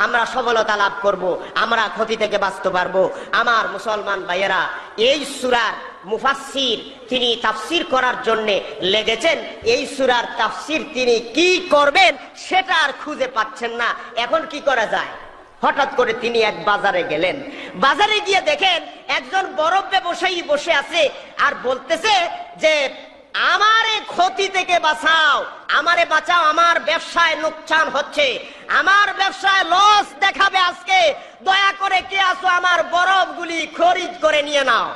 [SPEAKER 1] আমরা সফলতা লাভ করব, আমরা ক্ষতি থেকে বাঁচতে পারবো। আমার মুসলমান ভাইয়েরা, এই সূরার মুফাসসির তিনি তাফসীর করার জন্য লেগেছেন। এই সূরার তাফসীর তিনি কি করবেন সেটা আর খুঁজে পাচ্ছেন না। এখন কি করা যায়? হঠাৎ করে তিনি এক বাজারে গেলেন। বাজারে গিয়ে দেখেন একজন বরফ ব্যবসায়ী বসে আছে আর বলতেছে যে আমারে ক্ষতি থেকে বাঁচাও, আমারে বাঁচাও, আমার ব্যবসায় লোকসান হচ্ছে, আমার ব্যবসায় লস দেখাবে আজকে, দয়া করে কে আছো আমার বরফগুলি খরিদ করে নিয়ে নাও।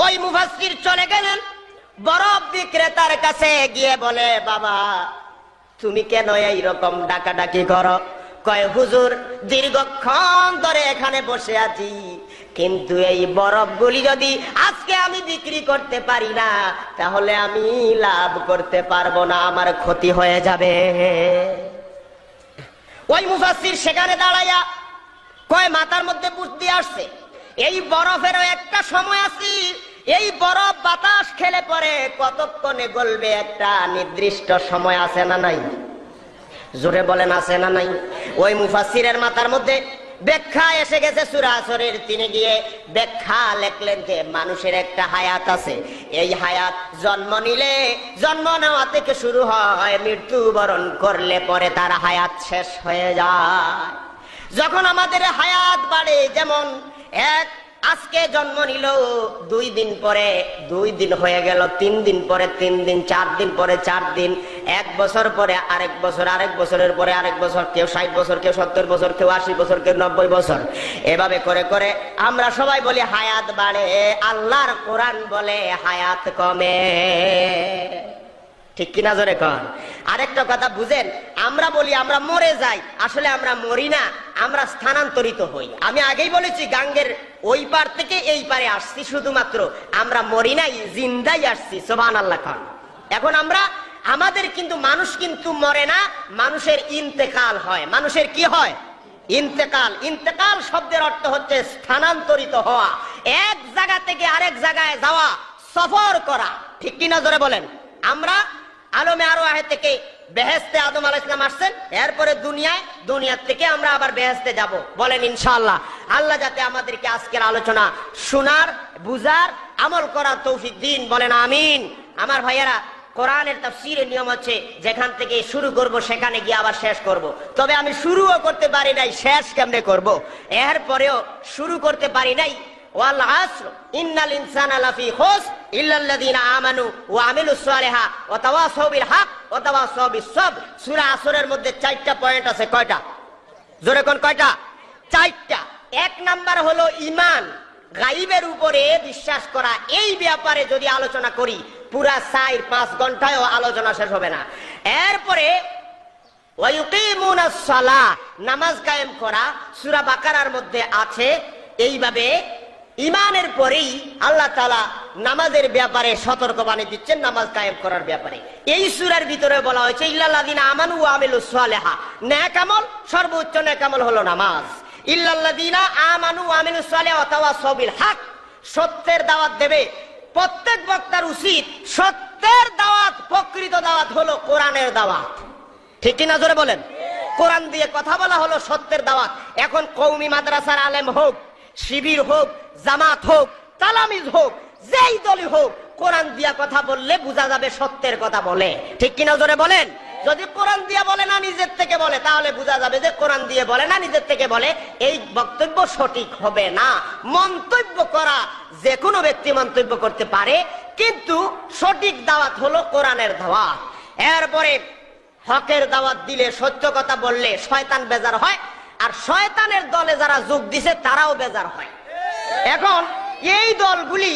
[SPEAKER 1] ওই মুফাসসির চলে গেলেন, বরফ বিক্রেতার কাছে গিয়ে বলে বাবা তুমি কেন এইরকম ডাকাডাকি করো? কয় হুজুর দীর্ঘক্ষণ ধরে এখানে বসে আছি, কিন্তু এই বরফগুলি যদি আজকে আমি বিক্রি করতে পারি না তাহলে আমি লাভ করতে পারবো না, আমার ক্ষতি হয়ে যাবে। ওই মুফাসসির সেখানে দাঁড়াইয়া কয় মাথার মধ্যে বুদ্ধি আসছে, এই বরফেরও একটা সময় আছে, এই বরফ বাতাস খেলে পরে কতক্ষণে গলবে একটা নির্দিষ্ট সময় আছে না নাই? জোরে বলেন আছে না নাই? ওই মুফাসসিরের মাথার মধ্যে ব্যাখ্যা এসে গেছে সূরা আসরের। তিনি গিয়ে ব্যাখ্যা লিখলেন যে মানুষের একটা হায়াত আছে, এই হায়াত জন্ম নিলে জন্ম নেওয়া থেকে শুরু হয়, মৃত্যুবরণ করলে পরে তার হায়াত শেষ হয়ে যায়। যখন আমাদের হায়াত বাড়ে, যেমন আজকে জন্ম নিল, 2 দিন পরে 2 দিন হয়ে গেল, 3 দিন পরে 3 দিন, 4 দিন পরে 4 দিন, 1 বছর পরে আরেক বছর, আরেক বছরের পরে আরেক বছর, কেউ 60 বছর, কেউ 70 বছর, কেউ 80 বছর, কেউ 90 বছর। এভাবে করে করে আমরা সবাই বলি হায়াত বাড়ে, আল্লাহর কোরআন বলে হায়াত কমে। ঠিক কিনা জোরে কর। আরেকটা কথা বুঝেন, আমরা বলি আমরা মরে যাই, আসলে আমরা মরি না, আমরা স্থানান্তরিত হই। আমি আগেই বলেছি গাঙ্গের ওই পার থেকে এই পারে আসছি, শুধুমাত্র আমরা মরি নাই, জিন্দাই আসছি। সুবহানাল্লাহ খান। এখন আমরা আমাদের কিন্তু মানুষ কিন্তু মরে না, মানুষের ইন্তেকাল হয়। মানুষের কি হয়? ইন্তেকাল। ইন্তেকাল শব্দের অর্থ হচ্ছে স্থানান্তরিত হওয়া, এক জায়গা থেকে আরেক জায়গায় যাওয়া, সফর করা। ঠিক কিনা জোরে বলেন। আমরা আলমে আরওয়াহ থেকে বেহেশতে আদম আলাইহিস সালাম আসছেন, এরপরে দুনিয়ার থেকে আমরা আবার বেহেশতে যাব, বলেন ইনশাআল্লাহ। আল্লাহ যাতে আমাদেরকে আজকের আলোচনা শোনার, বুঝার, আমল করার তৌফিক দিন, বলেন আমিন। আমার ভাইয়েরা, কোরআনের তাফসীরের নিয়ম হচ্ছে যেখান থেকে শুরু করব সেখানে গিয়ে আবার শেষ করব। তবে আমি শুরুও করতে পারি নাই, শেষ কেমনে করব? এরপরেও শুরু করতে পারি নাই। ওয়াল আসর ইন্নাল ইনসানা লাফি খুসর ইল্লাল্লাযিনা আমানু ওয়া আমিলুস সালিহাত ওয়া তাওয়াসাউ বিল হক ওয়া তাওয়াসাউ বিস সবর। সূরা আসরের মধ্যে 4টা পয়েন্ট আছে। কয়টা? জোরে কোন কয়টা? 4টা। 1 নাম্বার হলো ঈমান, গায়বের উপরে বিশ্বাস করা। এই ব্যাপারে যদি আলোচনা করি পুরা 4-5 ঘন্টায়ও আলোচনা শেষ হবে না। এরপরে ওয়ায়ুকিমুনাস সালাহ, নামাজ কায়েম করা সূরা বাকারার মধ্যে আছে। এইভাবে ঈমানের পরেই আল্লাহ তাআলা নামাজের ব্যাপারে সতর্কবাণী দিচ্ছেন, নামাজ কায়েম করার ব্যাপারে। এই সূরার ভিতরে বলা হয়েছে ইল্লাল্লাযিনা আমানু ওয়া আমিলুস সালিহা, নেক আমল, সর্বোচ্চ নেক আমল হলো নামাজ। ইল্লাল্লাযিনা আমানু ওয়া আমিলুস সালিহা ওয়া তাওয়াসাউ বিল হক, সত্যের দাওয়াত দেবে। প্রত্যেক বক্তার উচিত সত্যের দাওয়াত, প্রকৃত দাওয়াত হলো কোরআনের দাওয়াত। ঠিক কিনা জোরে বলেন? কোরআন দিয়ে কথা বলা হলো সত্যের দাওয়াত। এখন কওমি মাদ্রাসার আলেম হোক, শিবির হোক, জামাত হোক, তালামিজ হোক, যেই দলই হোক, কোরআন দিয়া কথা বললে বোঝা যাবে সত্যের কথা বলে। ঠিক কিনা জোরে বলেন? যদি কোরআন দিয়া বলে না নিজের থেকে বলে, তাহলে বোঝা যাবে যে কোরআন দিয়ে বলে না নিজের থেকে বলে। এই বক্তব্য সঠিক হবে না। মন্তব্য করা যে কোনো ব্যক্তি মন্তব্য করতে পারে, কিন্তু সঠিক দাওয়াত হলো কোরআনের দাওয়াত। এরপরে হকের দাওয়াত দিলে, সত্য কথা বললে শয়তান বেজার হয়, আর শয়তানের দলে যারা যোগ দিছে তারাও বেজার হয়। এখন এই দলগুলি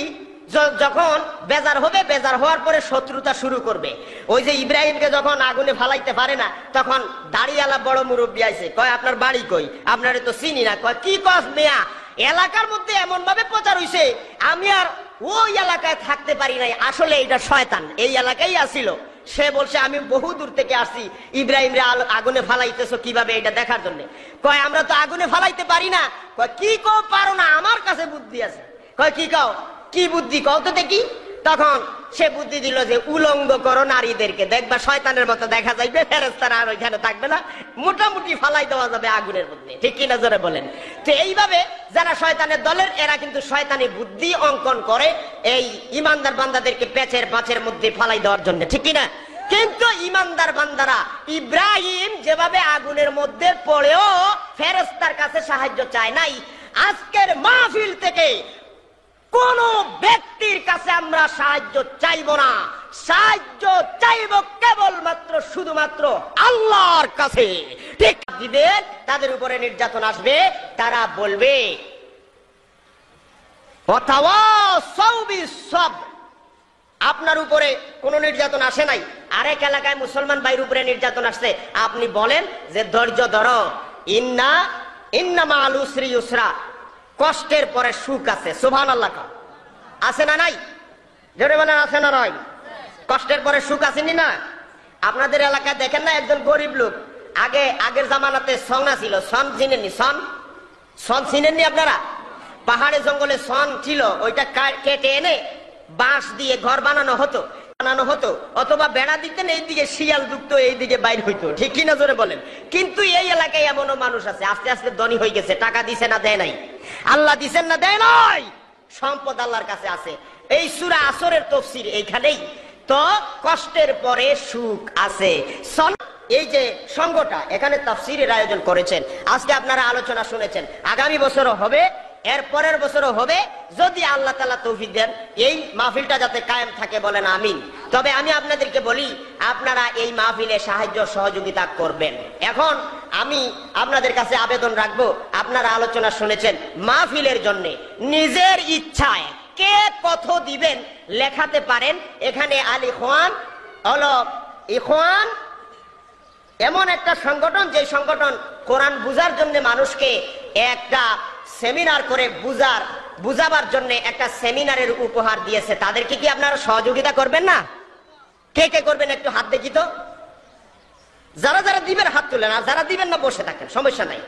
[SPEAKER 1] যখন বেজার হবে, বেজার হওয়ার পরে শত্রুতা শুরু করবে। ওই যে ইব্রাহিমকে যখন আগুনে ফালাইতে পারে না, তখন দাড়িওয়ালা বড় মুরব্বী আইছে, কয় আপনার বাড়ি কই? আপনারে তো চিনি না। কয় কি কস মেয়া, এলাকার মধ্যে এমন ভাবে প্রচার হইছে আমি আর ওই এলাকায় থাকতে পারি নাই। আসলে এটা শয়তান এই এলাকায় আসিল। সে বলছে আমি বহু দূর থেকে আসছি, ইব্রাহিম রে আগুনে ফালাইতেছো কিভাবে এটা দেখার জন্য। কয় আমরা তো আগুনে ফালাইতে পারি না। কয় কি কও পারো না? আমার কাছে বুদ্ধি আছে। কয় কি কও? কি বুদ্ধি কও তো দেখি। তখন সে বুদ্ধি দিল যে উলঙ্গ করো নারীদেরকে, দেখবা শয়তানের মতো দেখা যাইবে, ফেরেশতারা আর ওইখানে থাকবে না, মোটামুটি ফালাই দেওয়া যাবে আগুনের মধ্যে। ঠিক কিনা জোরে বলেন? তো এইভাবে যারা শয়তানের দলের, এরা কিন্তু শয়তানি বুদ্ধি অঙ্কন করে এই ইমানদার বান্দাদেরকে পেঁচের পাঁচের মধ্যে ফালাই দেওয়ার জন্য। ঠিক কিনা? কিন্তু ইমানদার বান্দারা ইব্রাহিম যেভাবে আগুনের মধ্যে পড়েও ফেরেশতার কাছে সাহায্য চায় নাই, আজকের মাহফিল থেকে কোন ব্যক্তির কাছে আমরা সাহায্য চাইব না। সাহায্য চাইব কেবলমাত্র শুধুমাত্র আল্লাহর কাছে। ঠিক দিবেন, তাদের উপরে নির্যাতন আসবে, তারা বলবে আপনার উপরে কোন নির্যাতন আসে নাই, আরেক এলাকায় মুসলমান ভাইয়ের উপরে নির্যাতন আসছে, আপনি বলেন যে ধৈর্য ধরো, ইন্না মা'আল উসরি ইউসরা, কষ্টের পরে সুখ আছে। সুবহানাল্লাহ। আছে না নাই? জোরে বলেন আছে না নাই? কষ্টের পরে সুখ আসেনি না? আপনাদের এলাকায় দেখেন না, একজন গরিব লোক, আগের জামানাতে সন ছিল, সন চিনেননি? সন চিনেননি আপনারা? পাহাড়ে জঙ্গলে সন ছিল, ওইটা কেটে এনে বাঁশ দিয়ে ঘর বানানো হতো, অথবা বেড়া দিতেন, এইদিকে শিয়াল যুক্ত, এইদিকে বাইর হইতো। ঠিক কিনা জোরে বলেন? কিন্তু এই এলাকায় এমনও মানুষ আছে আস্তে আস্তে ধনী হয়ে গেছে, টাকা দিছে না দেয় নাই, আল্লাহ দিছেন না দেয় নাই, সম্পদ আল্লাহর কাছে আছে। এই সূরা আসরের তাফসীর এইখানেই তো, কষ্টের পরে সুখ আছে। এই যে সংঘটা এখানে তাফসীরের আয়োজন করেছেন, আজকে আপনারা আলোচনা শুনেছেন, আগামী বছরও হবে, এর পরের বছরও হবে, যদি আল্লাহ তাআলা তৌফিক দেন। এই মাহফিলটা যাতে কায়েম থাকে, বলেন আমিন। তবে আমি আপনাদেরকে বলি, আপনারা এই মাহফিলে সাহায্য সহযোগিতা করবেন। এখন আমি আপনাদের কাছে আবেদন রাখবো, আপনারা আলোচনা শুনেছেন, মাহফিলের জন্য নিজের ইচ্ছায় কে কত দিবেন লেখাতে পারেন। এখানে আল ইখওয়ান হলো, ইখওয়ান এমন একটা সংগঠন, যে সংগঠন কোরআন বুঝার জন্য মানুষকে একটা সেমিনার করে বুঝাবার জন্য একটা সেমিনারের উপহার দিয়েছে। তাদেরকে কি আপনারা সহযোগিতা করবেন না? কে কে করবেন একটু হাত দেখি তো। যারা যারা দিবেন হাত তুলেন, আর যারা দিবেন না বসে থাকেন, সমস্যা নাই।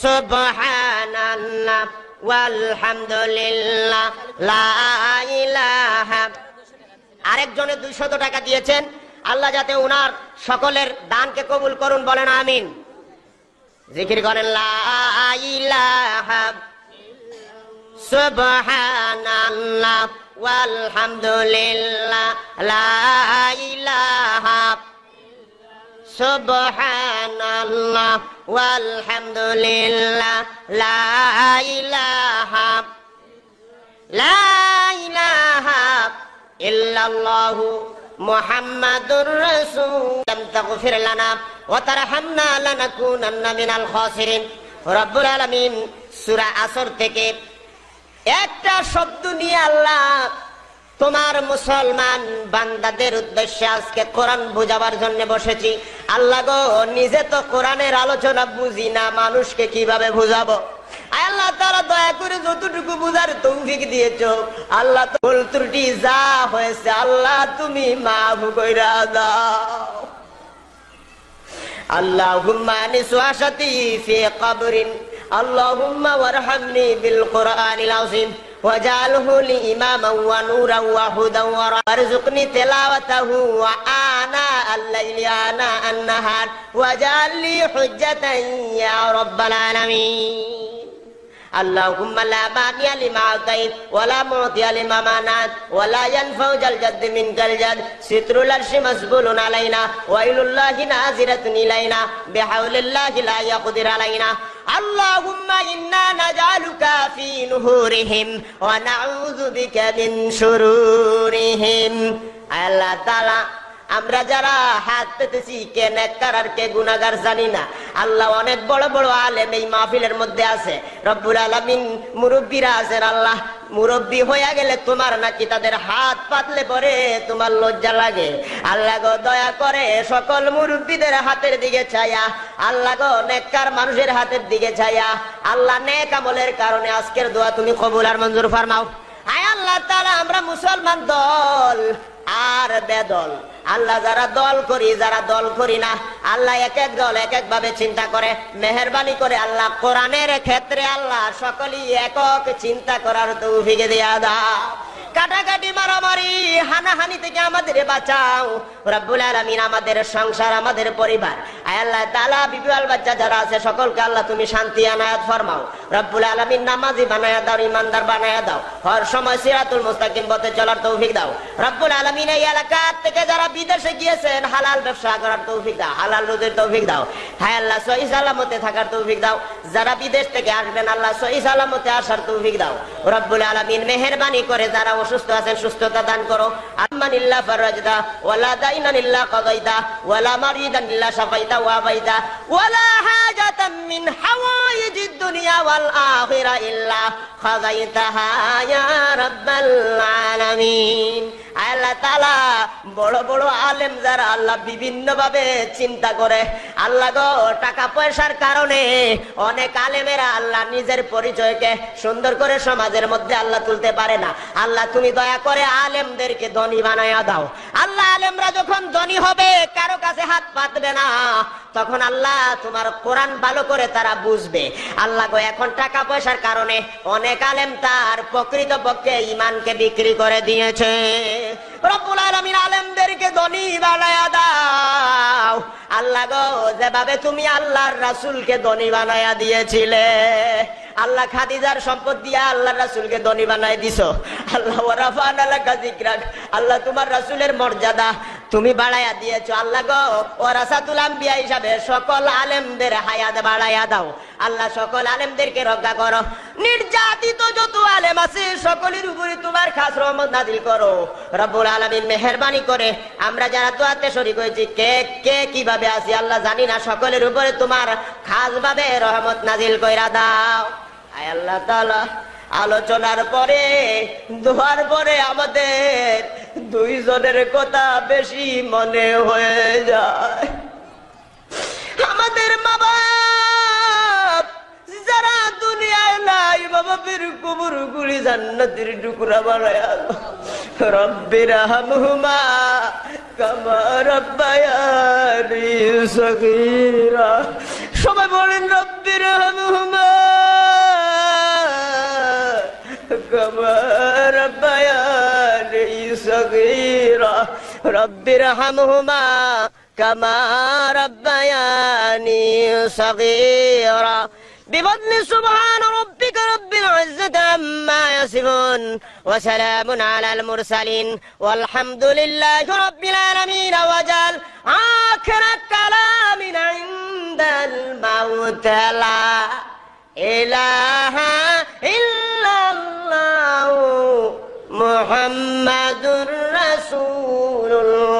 [SPEAKER 1] সুবহানাল্লাহ ওয়ালহামদুলিল্লাহ লা ইলাহা। আরেকজনে 200 টাকা দিয়েছেন, আল্লাহ যাতে উনার সকলের দানকে কবুল করুন, বলেন আমিন। জিকির করেন লা ইলাহা সুবহানাল্লাহ ওয়ালহামদুলিল্লাহ লা ইলাহা সুবহানাল্লাহ ওয়ালহামদুলিল্লাহ লা ইলাহা ইল্লাল্লাহু মুহাম্মাদুর রাসূল। তাগফির লানা ওয়া তারহামনা লানাকুনান্না মিনাল খাসিরিন। রব্বুল আলামিন সূরা আসর থেকে একটা শব্দ নিয়ে আল্লাহ তোমার মুসলমান বান্দাদের উদ্দেশ্যে আজকে কোরআন বুঝাবার জন্য বসেছি। আল্লাহ গো, নিজে তো কোরআনের আলোচনা বুঝি না, মানুষকে কিভাবে বুঝাবো? আল্লাহ তাআলা দয়া করে যতটুকু বুঝার তৌফিক দিয়েছো, আল্লাহ ভুল ত্রুটি যা হয়েছে আল্লাহ তুমি মাফ কইরা দাও। আল্লাহুম্মা আনিস ওয়াশাতি ফি কবরিন, আল্লাহুম্মা ওয়ারহামনি বিল কুরআনিল আযীম ওয়াজআলহু লি ইমামান ওয়া নূরান ওয়া হুদান ওয়া রযুকনি তিলাওয়াতাহু ওয়া আনা আল-লাইলি আনা আন-নাহার ওয়াজআল লি হুজ্জাতান ইয়া রাব্বাল আলামিন। আল্লাহুম্মা লা মানিয়া লিমা আতাইত ওয়া লা মুতিয়া লিমা মানাত ওয়া লা ইয়ানফাউ জাল জাদ্দি মিনকাল জাদ সিতরুল আরশি মাসবুলুন আলাইনা ওয়া ইলুল্লাহি নাযিরাতুন ইলাইনা বিহাউলিল্লাহি লা ইয়াকদির আলাইনা। আল্লাহুম্মা ইন্না নাজআলুকা ফি নুহুরিহিম ওয়া নাউযু বিকা মিন শুরুরিহিম। আল্লাহ তাআলা, আমরা যারা হাত পেতেছি কে নেককার আর কে গুনাহগার জানি না। আল্লাহ অনেক বড় বড় আলেম এই মাহফিলের মধ্যে আছে, রব্বুল আলামিন মুরব্বীরা আছেন। আল্লাহ, মুরব্বী হয়ে গেলে তোমার নাকি তাদের হাত পাতলে পরে তোমার লজ্জা লাগে। আল্লাহ গো, দয়া করে সকল মুরব্বীদের হাতের দিকে ছায়া, আল্লাহ গো নেককার মানুষের হাতের দিকে ছায়া। আল্লাহ নেক আমলের কারণে আজকের দোয়া তুমি কবুল আর মঞ্জুর ফরমাও। আয় আল্লাহ তাআলা, আমরা মুসলমান দল আর বেদল, আল্লাহ যারা দল করি যারা দল করি না, আল্লাহ এক এক দল এক এক ভাবে চিন্তা করে। মেহেরবানি করে আল্লাহ কোরআনের ক্ষেত্রে আল্লাহ সকলেই একক চিন্তা করার তৌফিক দিয়া দাও। কাটাকাটি মারামারি হানাহানি থেকে আমাদের বাঁচাও রব্বুল আলামিন। আমাদের সংসার, আমাদের পরিবার, আয় আল্লাহ তাআলা বিবি আল বাচ্চা যারা আছে সকলকে আল্লাহ তুমি শান্তি আনায়াত ফরমাও রব্বুল আলামিন। নামাজি বানায়া দাও, ইমানদার বানায়া দাও, হর সময় সিরাতুল মুস্তাকিম পথে চলার তৌফিক দাও রব্বুল আলামিন। এই এলাকা থেকে যারা বিদেশে গিয়েছেন হালাল ব্যবসা করার তৌফিক দাও, হালাল রুজির তৌফিক দাও। হায় আল্লাহ, সহি সালামতে থাকার তৌফিক দাও। যারা বিদেশ থেকে আসবেন আল্লাহ সহি সালামতে আসার তৌফিক দাও রব্বুল আলামিন। মেহেরবানি করে যারা অসুস্থ আছেন সুস্থতা দান করো। আমানিল্লাহ ফারাজদা ওয়ালা দাইনানিল্লাহ কাদাইতা ওয়ালা মারিদান ইল্লা শাফাইতা ওয়া বাইদা ওয়ালা হাজাতাম মিন হাওয়াইজিদ দুনিয়া ওয়াল আখিরা ইল্লা খাযাইতাহা ইয়া রাব্বাল আলামিন। আল্লাহ তাআলা, বড় বড় আলেম যারা আল্লাহ বিভিন্ন ভাবে চিন্তা করে, আল্লাহ গো টাকা পয়সার কারণে অনেক আলেমেরা আল্লাহ নিজের পরিচয়কে সুন্দর করে সমাজের মধ্যে আল্লাহ তুলতে পারে না। আল্লাহ তুমি দয়া করে আলেমদেরকে ধনী বানায়া দাও। আল্লাহ আলেমরা যখন ধনী হবে কারো কাছে হাত পাতবে না, তখন আল্লাহ তোমার কোরআন ভালো করে তারা বুঝবে। আল্লাহ গো, এখন টাকা পয়সার কারণে অনেক আলেম তার প্রকৃত পক্ষে ঈমানকে বিক্রি করে দিয়েছে। রব্বুল আলামিন আলেমদেরকে ধনী বানায়া দাও। আল্লাহ গো, যেভাবে তুমি আল্লাহর রাসূলকে ধনী বানায়া দিয়েছিলে, আল্লাহ খাদিজার সম্পদ দিয়া আল্লাহর রাসূলকে ধনী বানায় দিছো। আল্লাহ ওয়ারাফানা লাকা যিকরাক, আল্লাহ তোমার রাসূলের মর্যাদা তুমি বাড়ায়া দিয়েছো। আল্লাহ গো, ওয়ারাসাতুল আম্বিয়া হিসাবে সকল আলেমদের হায়াত বাড়ায়া দাও। আল্লাহ সকল আলেমদেরকে রক্ষা করো। নির্যাতিত যত আলেম আছে সকলের উপরে তোমার খাস রহমত নাজিল করো রব্বুল আলামিন। মেহেরবানি করে আমরা যারা দোয়াতে শরীক হয়েছি কে কে কিভাবে আছি আল্লাহ জানি না, সকলের উপরে তোমার খাস ভাবে রহমত নাজিল কইরা দাও। আয় আল্লাহ তাআলা, আলোচনার পরে দোয়ার পরে আমাদের দুইজনের কথা বেশি মনে হয়ে যায়। আমাদের মা বাপ যারা দুনিয়ায় নাই, বাবা বীর কবর গুলি জান্নাতের টুকরা বানায়া দাও রব্বির হামহুমা কামা রাব্বায়ানি সগীরা। সবাই বলেন রব্বির হামহুমা কামা রাব্বায়ানি সগীরা রব্বির হামহুমা কামা রাব্বায়ানি সগীরা। بفضل سبحان ربك رب العزة عما يصفون وسلام على المرسلين والحمد لله رب العالمين وجعل آخر كلامنا عند الموت لا إله إلا الله محمد رسول الله.